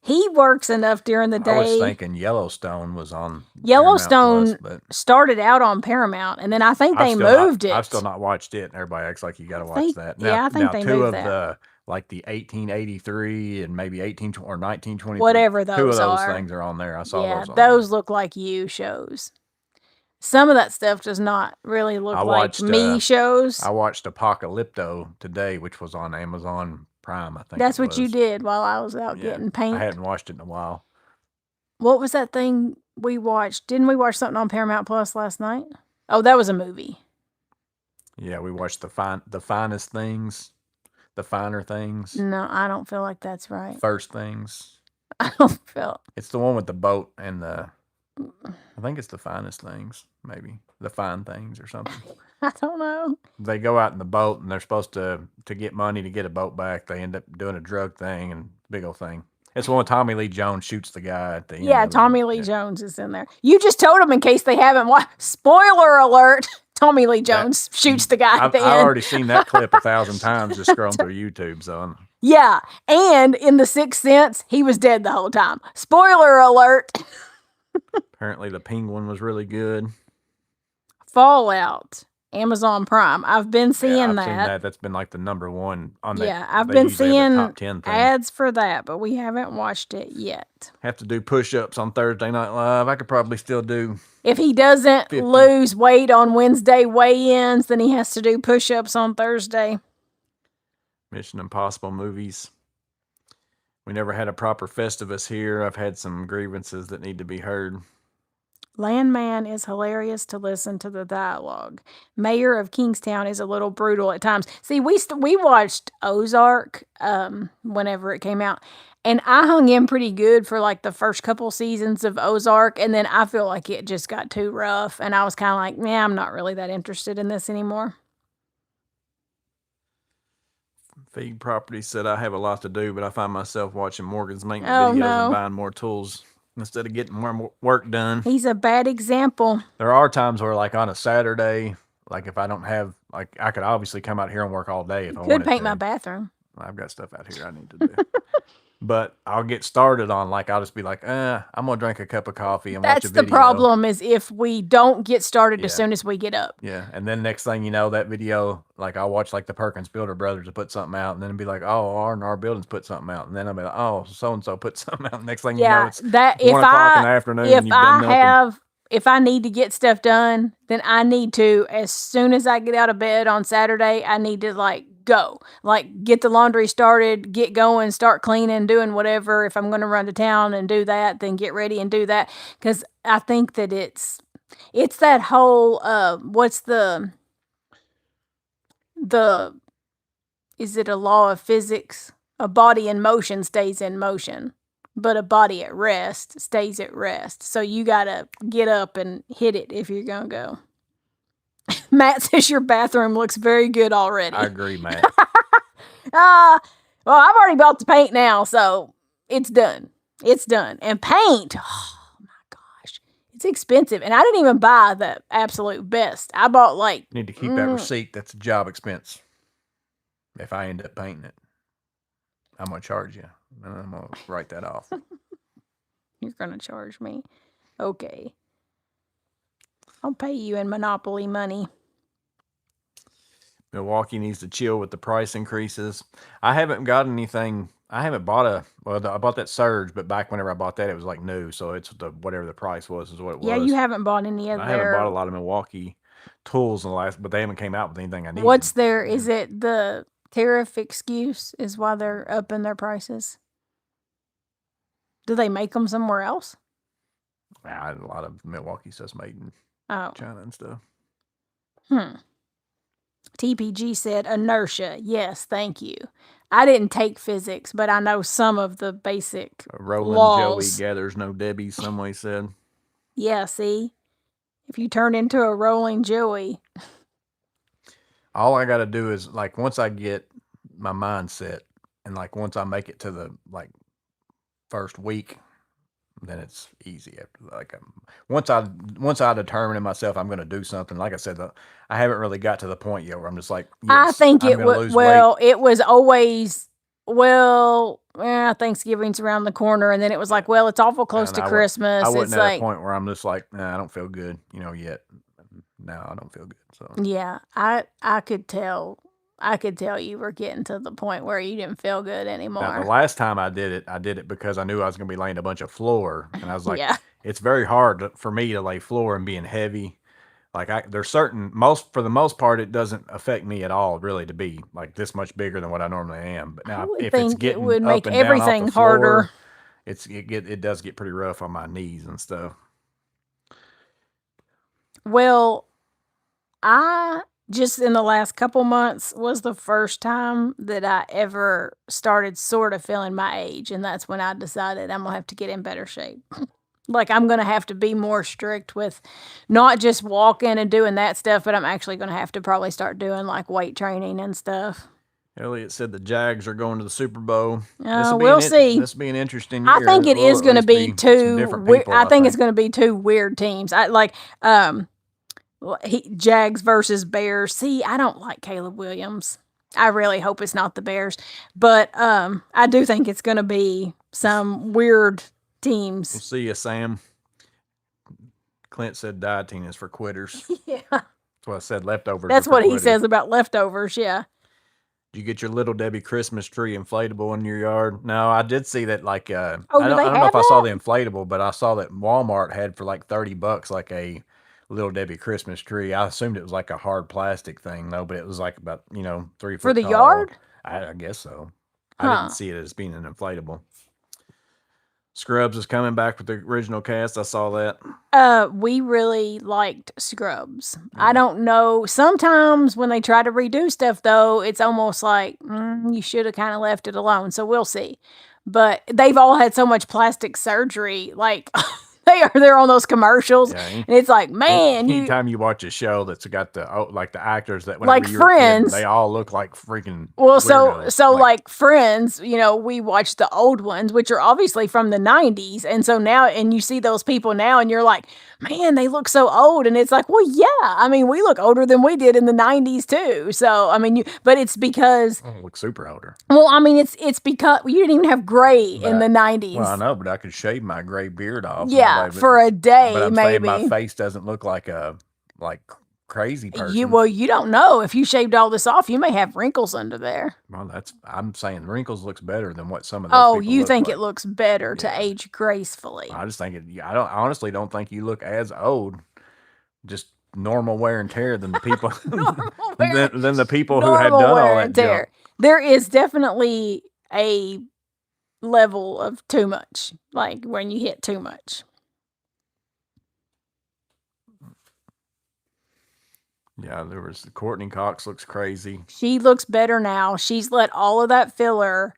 He works enough during the day. I was thinking Yellowstone was on Yellowstone started out on Paramount, and then I think they moved it. I've still not watched it, and everybody acts like you got to watch that. Now, I think they moved that. like the 1883 and maybe 18 or 1923. Whatever Two of those those are. things are on there. I saw Yeah, those on there. those look like you shows. Some of that stuff does not really look I like watched, me shows. I watched Apocalypto today, which was on Amazon Prime, I think. That's it what you was. did while I was out Yeah. getting I paint. hadn't watched it in a while. What was that thing we watched? Didn't we watch something on Paramount Plus last night? Oh, that was a movie. Yeah, we watched the finest things, the finer things, No, I don't feel like that's right. first things. I don't feel. It's the one with the boat and the. I think it's the finest things, maybe the fine things or something. I don't know. They go out in the boat and they're supposed to get money to get a boat back. They end up doing a drug thing and big old thing. It's the one with Tommy Lee Jones shoots the guy at the end. Yeah, of Tommy it. Lee Jones is in there. You just told them in case they haven't watched. Spoiler alert! Tommy Lee Jones shoots the guy at the end. I've already seen that clip 1,000 times just scrolling through YouTube. So yeah, and in The Sixth Sense, he was dead the whole time. Spoiler alert! apparently the Penguin was really good. Fallout, Amazon Prime. I've been seeing I've seen that. that. That's been like the number one on that. Yeah, I've they been usually have the seeing top 10 thing. ads for that, but we haven't watched it yet. Have to do push-ups on Thursday Night Live. I could probably still do. If he doesn't 50. lose weight on Wednesday weigh-ins, then he has to do push-ups on Thursday. Mission Impossible movies. We never had a proper Festivus here. I've had some grievances that need to be heard. Landman is hilarious to listen to the dialogue. Mayor of Kingstown is a little brutal at times. See, we watched Ozark whenever it came out, and I hung in pretty good for like the first couple seasons of Ozark, and then I feel like it just got too rough, and I was kind of like, yeah, I'm not really that interested in this anymore. Feed Property said, I have a lot to do, but I find myself watching Morgan's maintenance videos and buying more tools instead of getting more work done. He's a bad example. There are times where, like on a Saturday, like if I don't have, like I could obviously come out here and work all day if I wanted to. Could paint my bathroom. I've got stuff out here I need to do. But I'll get started on, like, I'll just be like, I'm going to drink a cup of coffee and watch a video. That's the problem, is if we don't get started as soon as we get up. Yeah, and then next thing you know, that video, like, I'll watch, like, the Perkins Builder Brothers to put something out, and then it'll be like, oh, R&R Buildings put something out, and then I'll be like, oh, so-and-so put something out. Next thing you know, it's 1 o'clock in the afternoon, and you've done nothing. If I need to get stuff done, then I need to, as soon as I get out of bed on Saturday, I need to, like, go. Like, get the laundry started, get going, start cleaning, doing whatever. If I'm going to run to town and do that, then get ready and do that. Because I think that it's that whole, what's is it a law of physics? A body in motion stays in motion, but a body at rest stays at rest. So you got to get up and hit it if you're going to go. Matt says your bathroom looks very good already. I agree, Matt. Well, I've already bought the paint now, so it's done. It's done. And paint, oh my gosh, it's expensive. And I didn't even buy the absolute best. I bought like... You need to keep that receipt. That's a job expense. If I end up painting it, I'm going to charge you. And I'm going to write that off. You're going to charge me. Okay. I'll pay you in Monopoly money. Milwaukee needs to chill with the price increases. I haven't got anything. I haven't bought I bought that Surge, but back whenever I bought that, it was like new. So it's whatever the price was is what it was. Yeah, you haven't bought any of I haven't bought a lot of Milwaukee tools in the last, but they haven't came out with anything I need. What's their, is it the tariff excuse is why they're upping their prices? Do they make them somewhere else? A lot of Milwaukee stuff's made in China and stuff. TPG said inertia. Yes, thank you. I didn't take physics, but I know some of the basic Rolling laws. Joey gathers no Debbie, somebody said. Yeah, see? If you turn into a rolling Joey. All I got to do is, like, once I get my mindset and, like, once I make it to the, like, first week, then it's easy. After, like, once I determine in myself I'm going to do something, like I said, I haven't really got to the point yet where I'm just like, yes, I think I'm it was, well, it was always, Thanksgiving's around the corner, and then it was like, well, it's awful close to Christmas. I wasn't it's at like, a point where I'm just like, I don't feel good, yet. No, I don't feel good. So yeah, I could tell I could tell you were getting to the point where you didn't feel good Now, the anymore. last time I did it because I knew I was going to be laying a bunch of floor, and I was like, Yeah. it's very hard for me to lay floor and being heavy. Like there's certain for the most part, it doesn't affect me at all, really, to be like this much bigger than what I normally am. But I now, would if it's think it getting would up make and down off the everything floor, harder. it does get pretty rough on my knees and stuff. Well, I just in the last couple months was the first time that I ever started sort of feeling my age. And that's when I decided I'm going to have to get in better shape. Like, I'm going to have to be more strict with not just walking and doing that stuff, but I'm actually going to have to probably start doing like weight training and stuff. Elliot said the Jags are going to the Super Bowl. We'll see. This will be an interesting year. I think it is going to be two different people. I think it's going to be two weird teams. I like Jags versus Bears. See, I don't like Caleb Williams. I really hope it's not the Bears, but I do think it's going to be some weird teams. We'll see you, Sam. Clint said dieting is for quitters. Yeah, that's what I said. Leftovers. That's what he says about leftovers. Yeah. Did you get your Little Debbie Christmas tree inflatable in your yard? No, I did see that. Like, I do don't they know have if I saw that? the inflatable, but I saw that Walmart had for like $30, like a Little Debbie Christmas tree. I assumed it was like a hard plastic thing, though, but it was like about 3 foot For the tall. yard? I guess so. I didn't see it as being an inflatable. Scrubs is coming back with the original cast. I saw that. We really liked Scrubs. I don't know. Sometimes when they try to redo stuff, though, it's almost like you should have kind of left it alone. So we'll see. But they've all had so much plastic surgery, like they're on those commercials, and it's like, man, anytime you watch a show that's got the actors that like Friends, they all look like freaking. Well, so like Friends, we watch the old ones, which are obviously from the 90s, and so now, and you see those people now, and you're like, man, they look so old, and it's like, well, yeah, I mean, we look older than we did in the 90s too. So I mean, but it's because look super older. Well, I mean, it's because you didn't even have gray in the 90s. Well, I know, but I could shave my gray beard off. Yeah, for a day, but I'm maybe. saying my face doesn't look like a crazy person. You don't know. If you shaved all this off, you may have wrinkles under there. Well, I'm saying wrinkles looks better than what some of those people you look think like. it looks better to age gracefully. I just think I honestly don't think you look as old, just normal wear and tear than the people than the people who had done all that junk. There is definitely a level of too much, like when you hit too much. Yeah, there was Courtney Cox looks crazy. She looks better now. She's let all of that filler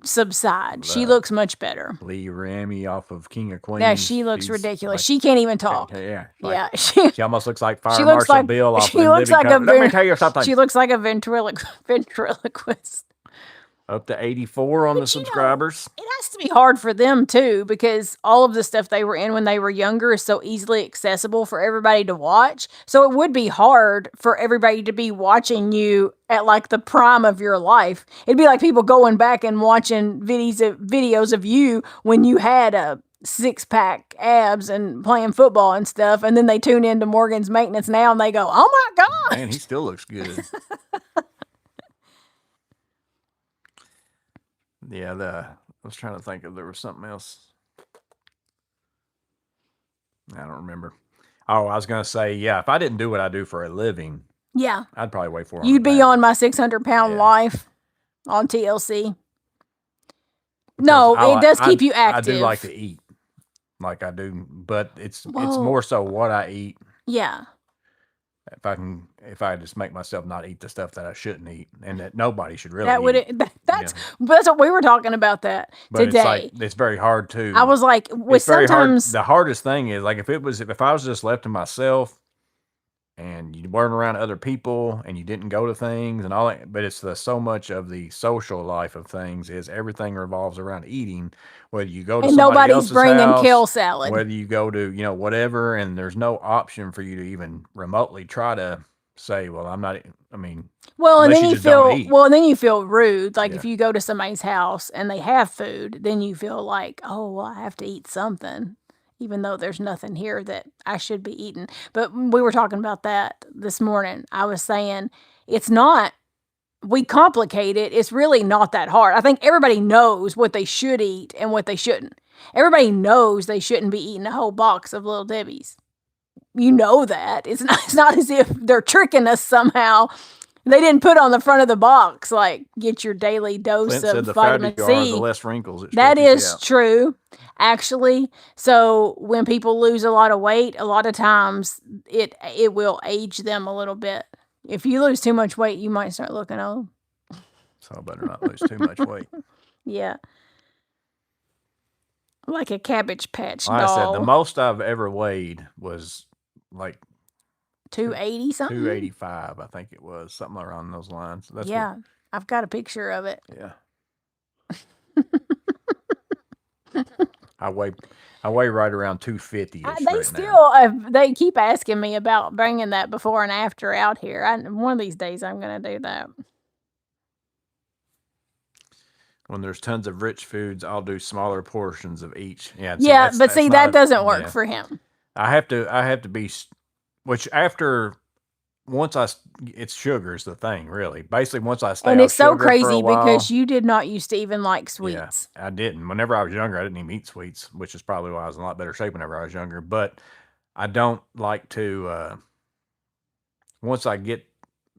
subside. She looks much better. Lee Ramy off of King of Queens. Yeah, she looks ridiculous. She can't even talk. Yeah. She almost looks like Fire Marshal Bill off of Let me tell you something. She looks like a ventriloquist. Up to 84 on the subscribers. It has to be hard for them, too, because all of the stuff they were in when they were younger is so easily accessible for everybody to watch. So it would be hard for everybody to be watching you at, the prime of your life. It'd be like people going back and watching videos of you when you had a six-pack abs and playing football and stuff, and then they tune into Morgan's Maintenance Now, and they go, oh, my God. Man, he still looks good. Yeah, I was trying to think if there was something else. I don't remember. Oh, I was going to say, yeah, if I didn't do what I do for a living, I'd probably weigh 400 You'd be on my 600-pound life on TLC. No, it does keep you active. I do like to eat, like I do, but it's more so what I eat. Yeah. If I just make myself not eat the stuff that I shouldn't eat, and that nobody should really eat. That's what we were talking about today. It's very hard to. I was like, the hardest thing is like if I was just left to myself, and you weren't around other people, and you didn't go to things and all that, but it's so much of the social life of things is everything revolves around eating. Whether you go to somebody else's bringing house, kale salad, whether you go to whatever, and there's no option for you to even remotely try to say, well, I'm not. I mean, and then you feel rude. Like if you go to somebody's house and they have food, then you feel like, oh, well, I have to eat something, even though there's nothing here that I should be eating. But we were talking about that this morning. I was saying, it's not, we complicate it. It's really not that hard. I think everybody knows what they should eat and what they shouldn't. Everybody knows they shouldn't be eating a whole box of Little Debbie's. You know that. It's not as if they're tricking us somehow. They didn't put on the front of the box, like, get your daily dose Clint of said the vitamin fatter you are, C. the less wrinkles it That stretches is out. true, actually. So when people lose a lot of weight, a lot of times it will age them a little bit. If you lose too much weight, you might start looking old. So I better not lose too much weight. Yeah. Like a Cabbage Patch Like I said, the doll. most I've ever weighed was like 280 something? 285, I think it was. Something around those lines. That's Yeah. I've got a picture of it. Yeah. I weigh right around 250. They still they keep asking me about bringing that before and after out here. One of these days I'm going to do that. When there's tons of rich foods, I'll do smaller portions of each. Yeah. Yeah, but see, that doesn't work for him. I have to be, which after, it's sugar's the thing, really. Basically, once I stay and off it's so sugar for crazy a while, because you did not used to even like sweets. Yeah, I didn't. Whenever I was younger, I didn't even eat sweets, which is probably why I was in a lot better shape whenever I was younger. But I don't like to, once I get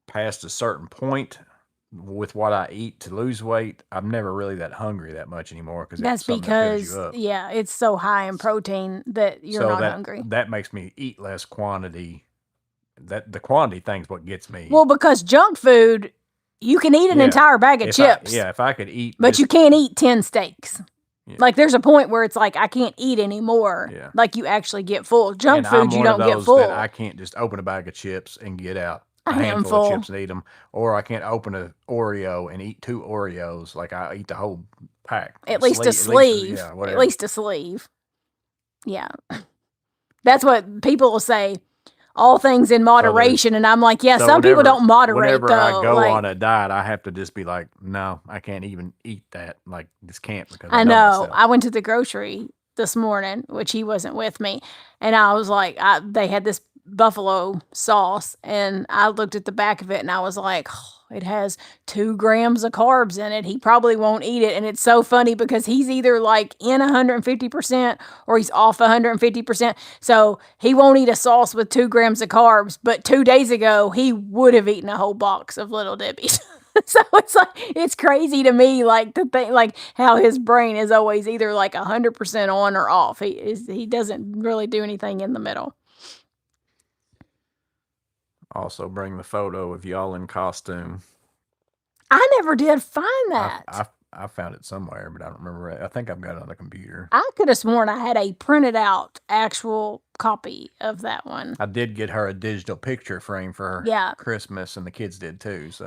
past a certain point with what I eat to lose weight, I'm never really that hungry that much anymore. That's because, yeah, it's so high in protein that you're not hungry. That makes me eat less quantity. The quantity thing's what gets me. Well, because junk food, you can eat an entire bag of chips. If I could eat. But you can't eat 10 steaks. Yeah. Like, there's a point where it's like, I can't eat anymore. Yeah. Like, you actually get full. Junk food, you don't get full. I can't just open a bag of chips and get out a handful of chips and eat them. Or I can't open an Oreo and eat 2 Oreos. Like, I eat the whole pack. At least a sleeve. At least a sleeve. Yeah. That's what people will say. All things in moderation, and I'm like, yeah, some people don't moderate. Whenever though. I go on a diet, I have to just be like, no, I can't even eat that. Like, this can't because I know. I went to the grocery this morning, which he wasn't with me, and I was like, they had this buffalo sauce, and I looked at the back of it, and I was like, oh, it has 2 grams of carbs in it. He probably won't eat it. And it's so funny because he's either like in 150% or he's off 150%. So he won't eat a sauce with 2 grams of carbs. But 2 days ago, he would have eaten a whole box of Little Debbie's. So it's like, it's crazy to me, like, to think, like, how his brain is always either like 100% on or off. He doesn't really do anything in the middle. Also bring the photo of y'all in costume. I never did find that. I found it somewhere, but I don't remember it. I think I've got it on the computer. I could have sworn I had a printed out actual copy of that one. I did get her a digital picture frame for her Christmas, and the kids did too. So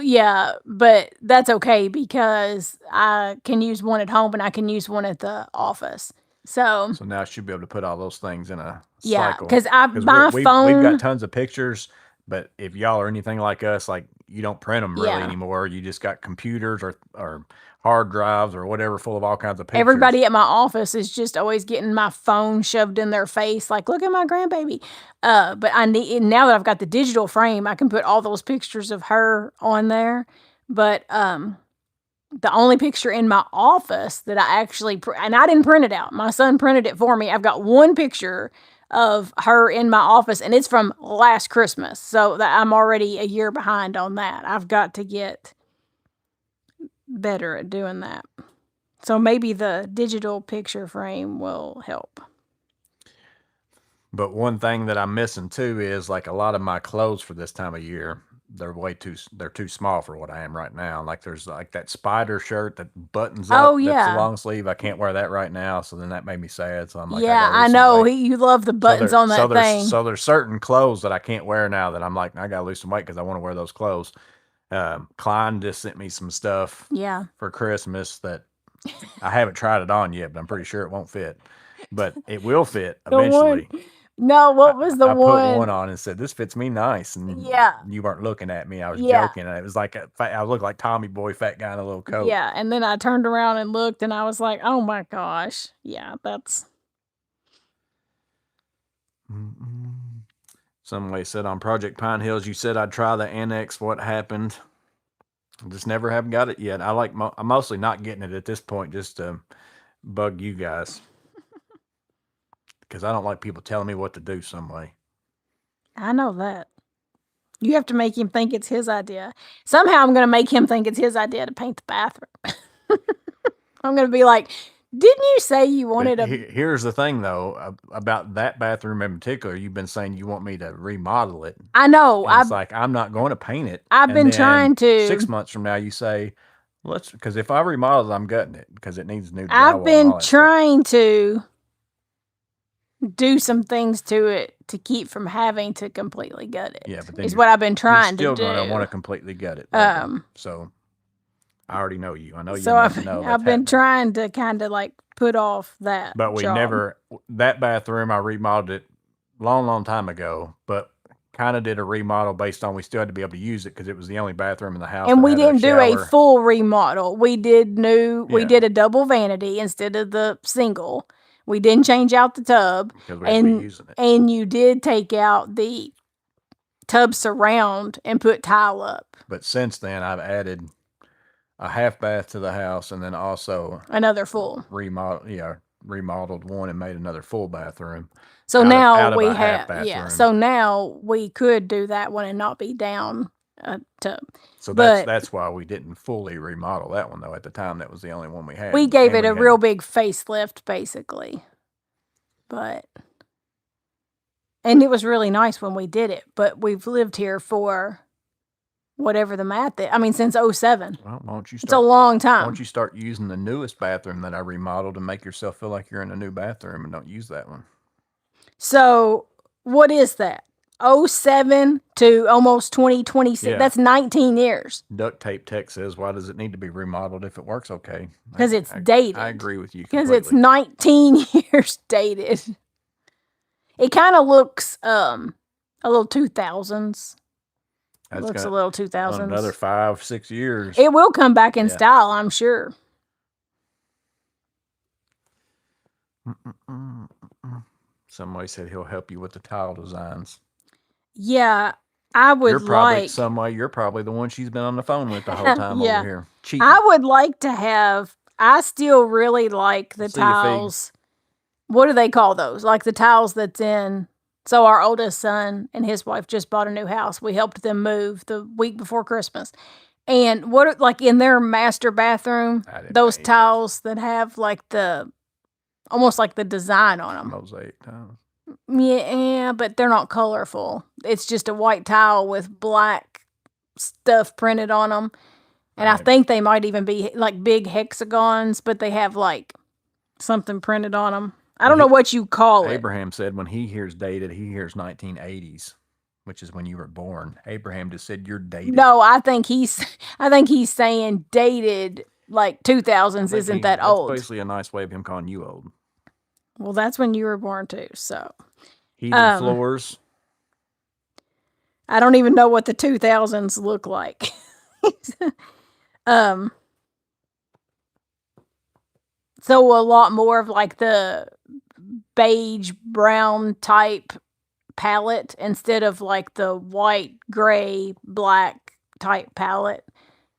yeah, but that's okay because I can use one at home and I can use one at the office. So now I should be able to put all those things in a cycle. Because my phone. We've got tons of pictures, but if y'all are anything like us, like, you don't print them really anymore. You just got computers or hard drives or whatever full of all kinds of pictures. Everybody at my office is just always getting my phone shoved in their face, like, look at my grandbaby. But I need, now that I've got the digital frame, I can put all those pictures of her on there. But the only picture in my office that I actually, and I didn't print it out. My son printed it for me. I've got one picture of her in my office, and it's from last Christmas. So that I'm already a year behind on that. I've got to get better at doing that. So maybe the digital picture frame will help. But one thing that I'm missing too is, like, a lot of my clothes for this time of year, they're too small for what I am right now. Like, there's like that spider shirt that buttons up. Oh, yeah. That's a long sleeve. I can't wear that right now. So then that made me sad. So I'm like, yeah, I know. You love the buttons on that thing. So there's certain clothes that I can't wear now that I'm like, I gotta lose some weight because I want to wear those clothes. Klein just sent me some stuff for Christmas that I haven't tried it on yet, but I'm pretty sure it won't fit. But it will fit eventually. No, what was the one? I put one on and said, this fits me nice. And you weren't looking at me. I was joking. And it was like, I looked like Tommy Boy, fat guy in a little coat. Yeah. And then I turned around and looked and I was like, oh my gosh. Yeah, that's. Somebody said on Project Pine Hills, you said I'd try the annex. What happened? Just never have got it yet. I'm mostly not getting it at this point just to bug you guys. Because I don't like people telling me what to do some way. I know that. You have to make him think it's his idea. Somehow I'm going to make him think it's his idea to paint the bathroom. I'm going to be like, didn't you say you wanted a... Here's the thing, though, about that bathroom in particular. You've been saying you want me to remodel it. I know. It's like, I'm not going to paint it. I've been trying to. 6 months from now, you say, because if I remodel it, I'm gutting it because it needs new drywall. I've been trying to do some things to it to keep from having to completely gut it. Yeah, but then is what I've been trying to do. You're still going to want to completely gut it. So I already know you. I know you. So I've been trying to kind of like put off that. But we never, that bathroom, I remodeled it long time ago, but kind of did a remodel based on we still had to be able to use it because it was the only bathroom in the house. And we didn't do a full remodel. We did we did a double vanity instead of the single. We didn't change out the tub. Because we had to be using it. And you did take out the tub surround and put tile up. But since then, I've added a half bath to the house and then also another full remodeled one and made another full bathroom. So now we have, so now we could do that one and not be down a tub. So that's why we didn't fully remodel that one though. At the time, that was the only one we had. We gave it a real big facelift basically, and it was really nice when we did it, but we've lived here for whatever the math is. I mean, since 2007. Well, why don't you start? It's a long time. Why don't you start using the newest bathroom that I remodeled and make yourself feel like you're in a new bathroom and don't use that one? So, what is that? 2007 to almost 2026. Yeah. That's 19 years. Duct tape tech says, why does it need to be remodeled if it works okay? Because it's dated. I agree with you completely. Because it's 19 years dated. It kind of looks a little 2000s. It looks a little 2000s. Another 5-6 years. It will come back in style, I'm sure. Somebody said he'll help you with the tile designs. Yeah, I would You're probably the one she's been on the phone with the whole time over here. Cheating. I would like to have, I still really like the tiles. What do they call those? Like the tiles that's in... So our oldest son and his wife just bought a new house. We helped them move the week before Christmas. And like in their master bathroom, those tiles that have like almost like the design on them. Mosaic tiles. Yeah, but they're not colorful. It's just a white tile with black stuff printed on them. And I think they might even be like big hexagons, but they have like something printed on them. I don't know what you call it. Abraham said when he hears dated, he hears 1980s, which is when you were born. Abraham just said you're dated. No, I think he's saying dated like 2000s isn't that old. That's basically a nice way of him calling you old. Well, that's when you were born too, so. Heated floors. I don't even know what the 2000s look like. So a lot more of like the beige brown type palette instead of like the white, gray, black type palette.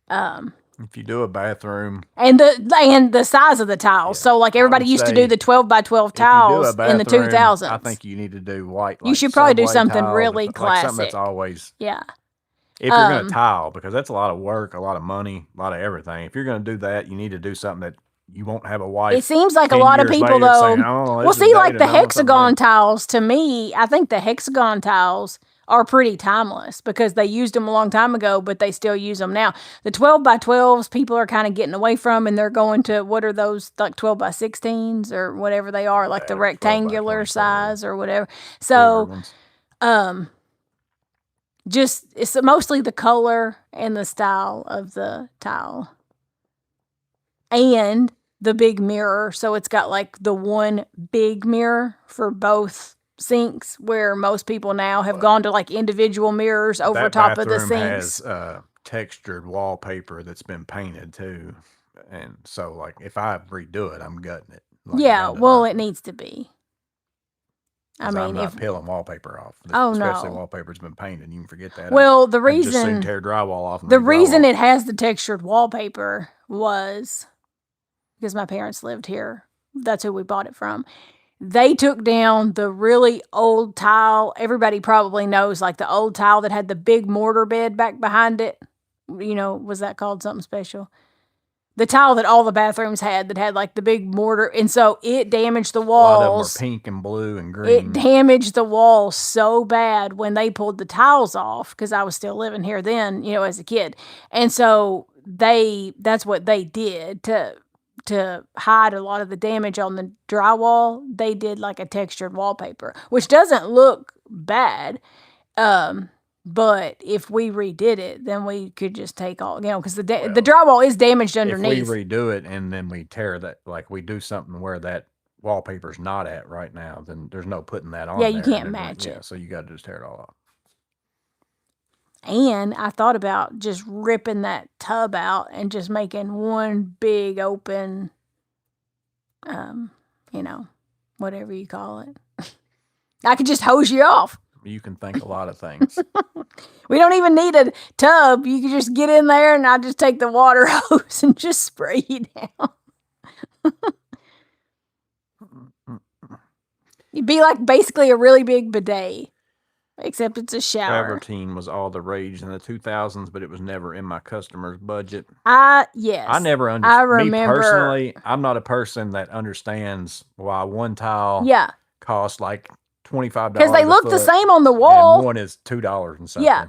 If you do a bathroom and the size of the tiles, so like everybody used to do the 12 by 12 tiles in the 2000s. I think you need to do white. Like you should probably do something really classic. Like something that's always if you're going to tile, because that's a lot of work, a lot of money, a lot of everything. If you're going to do that, you need to do something that you won't have a wife. It seems like a lot of people though. Saying, well, see, like the hexagon tiles. To me, I think the hexagon tiles are pretty timeless because they used them a long time ago, but they still use them now. The 12 by 12s, people are kind of getting away from, and they're going to what are those like 12 by 16s or whatever they are, like the rectangular size or whatever. So, just it's mostly the color and the style of the tile. And the big mirror. So it's got like the one big mirror for both sinks, where most people now have gone to like individual mirrors over top of the sinks. Has textured wallpaper that's been painted too. And so like if I redo it, I'm gutting it. Like yeah, well, it needs to be. I 'Cause I'm mean, not peeling wallpaper off. Oh, Especially no. wallpaper's been painted. You can forget that. Well, the I'd just soon reason tear drywall off. And the reason re-drywall. it has the textured wallpaper was because my parents lived here. That's who we bought it from. They took down the really old tile. Everybody probably knows, like the old tile that had the big mortar bed back behind it. You know, was that called something special? The tile that all the bathrooms had that had like the big mortar. And so it damaged the A lot of them are walls. pink and blue and green. It damaged the walls so bad when they pulled the tiles off, because I was still living here then, you know, as a kid. And so that's what they did to hide a lot of the damage on the drywall. They did like a textured wallpaper, which doesn't look bad. But if we redid it, then we could just take all, you know, because the drywall is damaged underneath. If we redo it and then we tear that, like we do something where that wallpaper's not at right now, then there's no putting that on. Yeah, you there. can't match it. Yeah, so you got to just tear it all off. And I thought about just ripping that tub out and just making one big open, you know, whatever you call it. I could just hose you off. You can think a lot of things. We don't even need a tub. You can just get in there and I just take the water hose and just spray you down. You'd be like basically a really big bidet. Except it's a shower. Travertine was all the rage in the 2000s, but it was never in my customer's budget. Yes. I never understood. I remember. Me personally, I'm not a person that understands why one tile costs like $25. Because they look the same on the wall. And one is $2 and something. Yeah.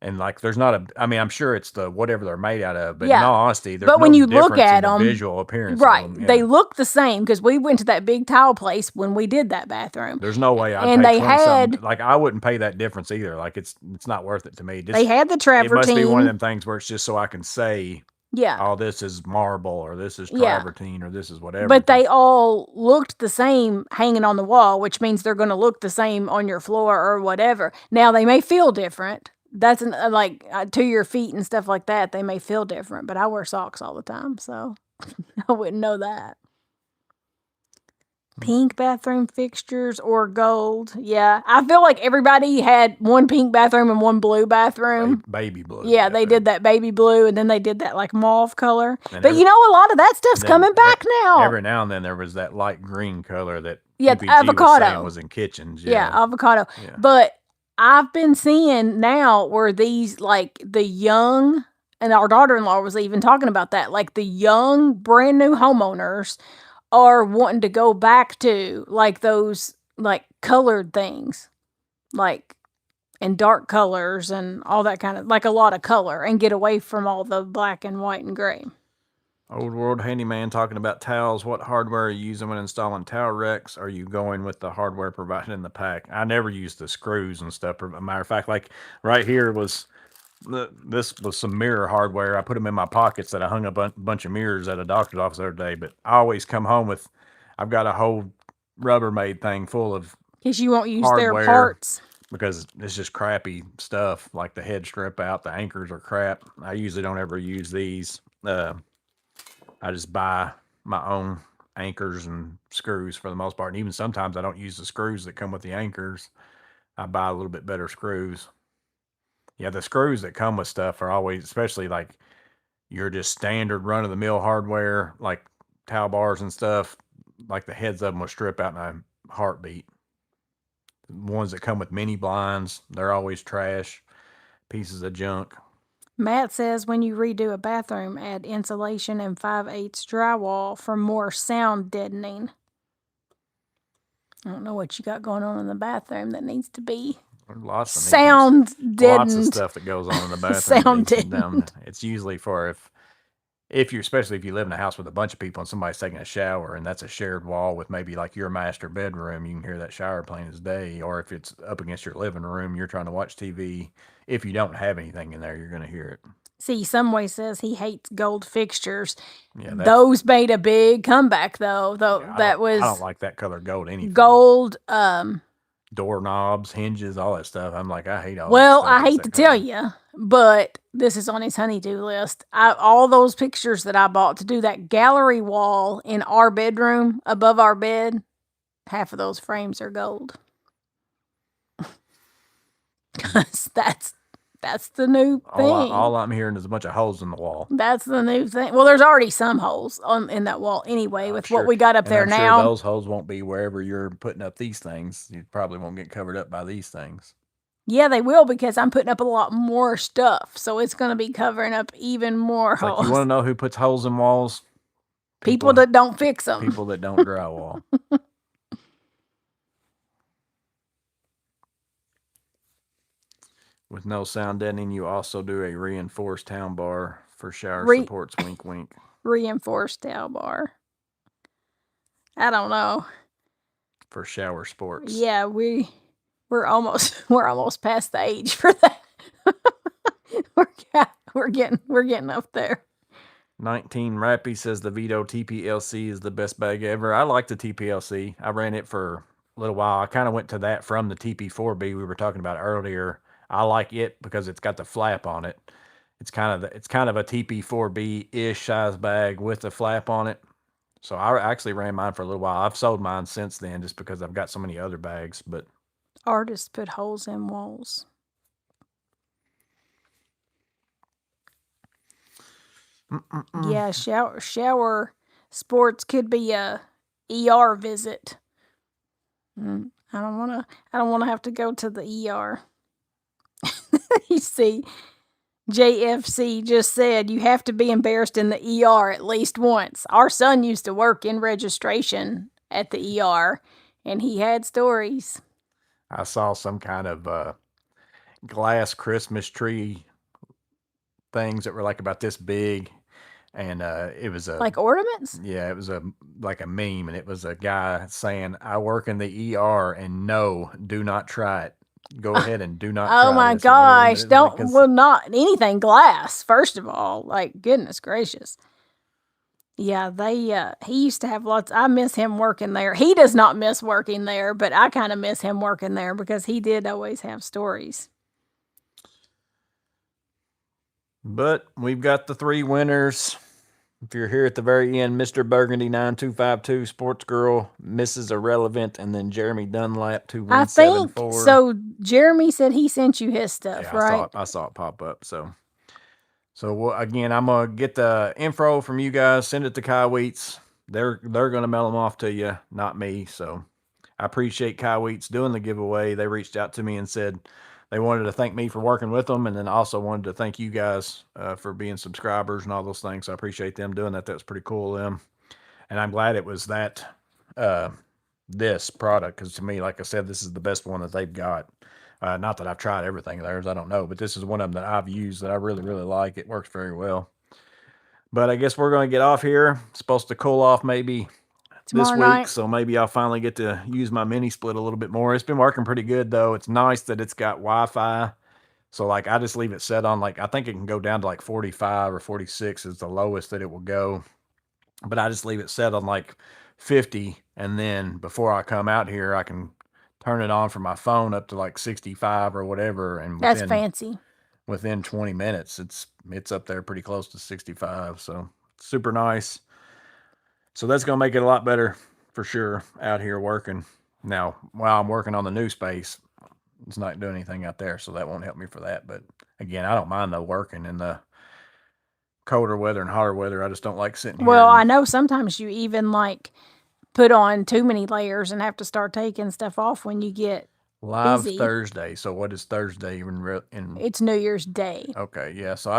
And like, there's not a, I mean, I'm sure it's the whatever they're made out of, but in all honesty, there's when you look at them, visual appearance. Right. Of them, they look the same because we went to that big tile place when we did that bathroom. There's no way I'd pay 20 like I wouldn't pay that difference either. Like it's not worth it to me. They had the travertine. It must be one of them things where it's just so I can say, oh, this is marble or this is travertine or this is whatever. But they all looked the same hanging on the wall, which means they're going to look the same on your floor or whatever. Now they may feel different. That's like to your feet and stuff like that. They may feel different, but I wear socks all the time, so I wouldn't know that. Pink bathroom fixtures or gold. Yeah, I feel like everybody had one pink bathroom and one blue bathroom. Baby blue. Yeah, they did that baby blue, and then they did that like mauve color. But you know, a lot of that stuff's coming back now. Every now and then there was that light green color that avocado was in kitchens. Yeah, avocado. Yeah. But I've been seeing now where these, like the young, and our daughter-in-law was even talking about that, like the young, brand new homeowners are wanting to go back to like those like colored things, like and dark colors and all that kind of, like a lot of color, and get away from all the black and white and gray. Old World Handyman talking about towels. What hardware are you using when installing towel racks? Are you going with the hardware provided in the pack? I never use the screws and stuff. As a matter of fact, like right here was this was some mirror hardware. I put them in my pockets that I hung a bunch of mirrors at a doctor's office the other day. But I always come home with, I've got a whole Rubbermaid thing full of because you won't use their parts. Because it's just crappy stuff, like the head strip out, the anchors are crap. I usually don't ever use these. I just buy my own anchors and screws for the most part. And even sometimes I don't use the screws that come with the anchors. I buy a little bit better screws. Yeah, the screws that come with stuff are always, especially like your just standard run-of-the-mill hardware, like towel bars and stuff, like the heads of them will strip out in a heartbeat. The ones that come with mini blinds, they're always trash, pieces of junk. Matt says when you redo a bathroom, add insulation and 5/8 drywall for more sound deadening. I don't know what you got going on in the bathroom that needs to be sound deadened. Lots of stuff that goes on in the bathroom. Sound deadened. It's usually for if you, especially if you live in a house with a bunch of people and somebody's taking a shower and that's a shared wall with maybe like your master bedroom, you can hear that shower plain as day. Or if it's up against your living room, you're trying to watch TV. If you don't have anything in there, you're going to hear it. See, Someway says he hates gold fixtures. Yeah, those made a big comeback though. I don't like that color gold anything. Gold, doorknobs, hinges, all that stuff. I'm like, I hate all that stuff. Well, I hate to tell you, but this is on his honey-do list. All those pictures that I bought to do that gallery wall in our bedroom above our bed, half of those frames are gold. 'Cause that's the new thing. All I'm hearing is a bunch of holes in the wall. That's the new thing. Well, there's already some holes in that wall anyway with what we got up there I'm now. sure those holes won't be wherever you're putting up these things. You probably won't get covered up by these things. Yeah, they will, because I'm putting up a lot more stuff, so it's going to be covering up even more holes. Like, you want to know who puts holes in walls? People that don't fix them. People that don't drywall. With no sound deadening, you also do a reinforced town bar for shower supports. Wink, wink. Reinforced towel bar. I don't know. For shower sports. Yeah, we're almost past the age for that. we're getting up there. 19 Rappy says the Vito TPLC is the best bag ever. I like the TPLC. I ran it for a little while. I kind of went to that from the TP4B we were talking about earlier. I like it because it's got the flap on it. It's kind of a TP4B ish size bag with a flap on it. So I actually ran mine for a little while. I've sold mine since then just because I've got so many other bags. But artists put holes in walls. Yeah, shower sports could be a ER visit. I don't want to have to go to the ER. You see, JFC just said you have to be embarrassed in the ER at least once. Our son used to work in registration at the ER, and he had stories. I saw some kind of glass Christmas tree things that were like about this big, and it was like ornaments. Yeah, it was like a meme, and it was a guy saying, "I work in the ER, and no, do not try it. Go ahead and do not." Oh try my this. gosh! Don't not anything glass. First of all, like, goodness gracious. Yeah, he used to have lots. I miss him working there. He does not miss working there, but I kind of miss him working there because he did always have stories. But we've got the 3 winners. If you're here at the very end, Mr. Burgundy 9252, Sports Girl, Mrs. Irrelevant, and then Jeremy Dunlap 2174. I think so. Jeremy said he sent you his stuff, yeah, right? I saw it pop up. So again, I'm gonna get the info from you guys, send it to Kaiweets. They're gonna mail them off to you, not me. So I appreciate Kaiweets doing the giveaway. They reached out to me and said they wanted to thank me for working with them, and then also wanted to thank you guys for being subscribers and all those things. So I appreciate them doing that. That was pretty cool of them. And I'm glad it was that this product, because to me, like I said, this is the best one that they've got. Not that I've tried everything of theirs, I don't know, but this is one of them that I've used that I really, really like. It works very well. But I guess we're going to get off here. It's supposed to cool off maybe tomorrow this night. week, so maybe I'll finally get to use my mini split a little bit more. It's been working pretty good though. It's nice that it's got Wi-Fi, so like I just leave it set on, like I think it can go down to like 45 or 46 is the lowest that it will go, but I just leave it set on like 50, and then before I come out here I can turn it on from my phone up to like 65 or whatever, and that's fancy. Within 20 minutes it's up there pretty close to 65, so super nice. So that's going to make it a lot better for sure out here working. Now, while I'm working on the new space, it's not doing anything out there, so that won't help me for that. But again, I don't mind though working in the colder weather and hotter weather. I just don't like sitting here. Well, I know sometimes you even like put on too many layers and have to start taking stuff off when you get live busy. Thursday. So what is Thursday in? It's New Year's Day. Okay, yeah. So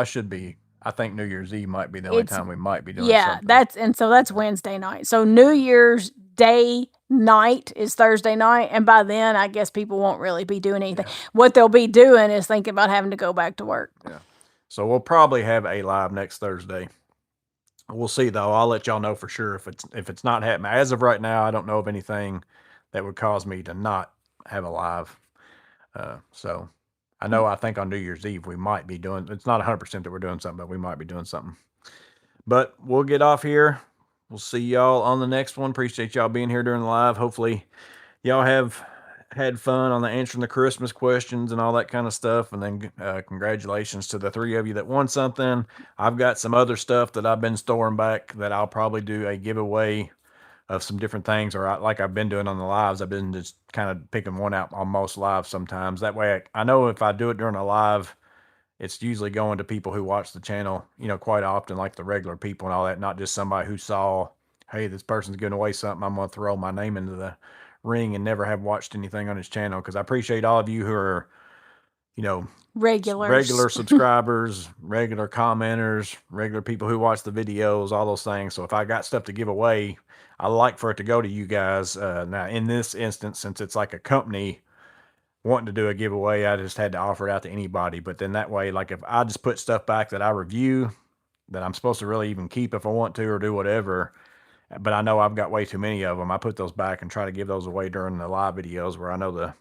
I think New Year's Eve might be the only time we might be doing something. That's Wednesday night. So New Year's Day night is Thursday night, and by then I guess people won't really be doing anything. Yeah. What they'll be doing is thinking about having to go back to work. Yeah. So we'll probably have a live next Thursday. We'll see though. I'll let y'all know for sure if it's not happening. As of right now, I don't know of anything that would cause me to not have a live. So I think on New Year's Eve we might be doing, it's not 100% that we're doing something, but we might be doing something. But we'll get off here. We'll see y'all on the next one. Appreciate y'all being here during the live. Hopefully y'all have had fun on the answering the Christmas questions and all that kind of stuff. And then congratulations to the 3 of you that won something. I've got some other stuff that I've been storing back that I'll probably do a giveaway of some different things, or like I've been doing on the lives. I've been just kind of picking one out on most lives sometimes. That way I know if I do it during a live, it's usually going to people who watch the channel, quite often, like the regular people and all that, not just somebody who saw, hey, this person's giving away something, I'm going to throw my name into the ring and never have watched anything on his channel. Because I appreciate all of you who are, Regulars. regular subscribers, regular commenters, regular people who watch the videos, all those things. So if I got stuff to give away, I like for it to go to you guys. Now, in this instance, since it's like a company wanting to do a giveaway, I just had to offer it out to anybody. But then that way, like if I just put stuff back that I review that I'm supposed to really even keep if I want to or do whatever, but I know I've got way too many of them, I put those back and try to give those away during the live videos where I know the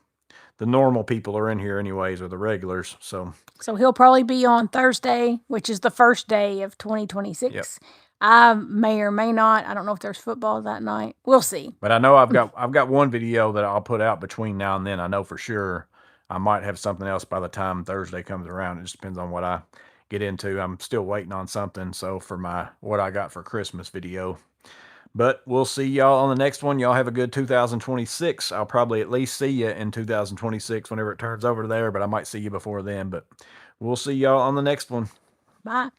normal people are in here anyways, or the regulars. So he'll probably be on Thursday, which is the first day of 2026. Yep. I may or may not. I don't know if there's football that night. We'll see. But I know I've got one video that I'll put out between now and then. I know for sure I might have something else by the time Thursday comes around. It just depends on what I get into. I'm still waiting on something. So for my what I got for Christmas video. But we'll see y'all on the next one. Y'all have a good 2026. I'll probably at least see you in 2026 whenever it turns over there, but I might see you before then. But we'll see y'all on the next one. Bye.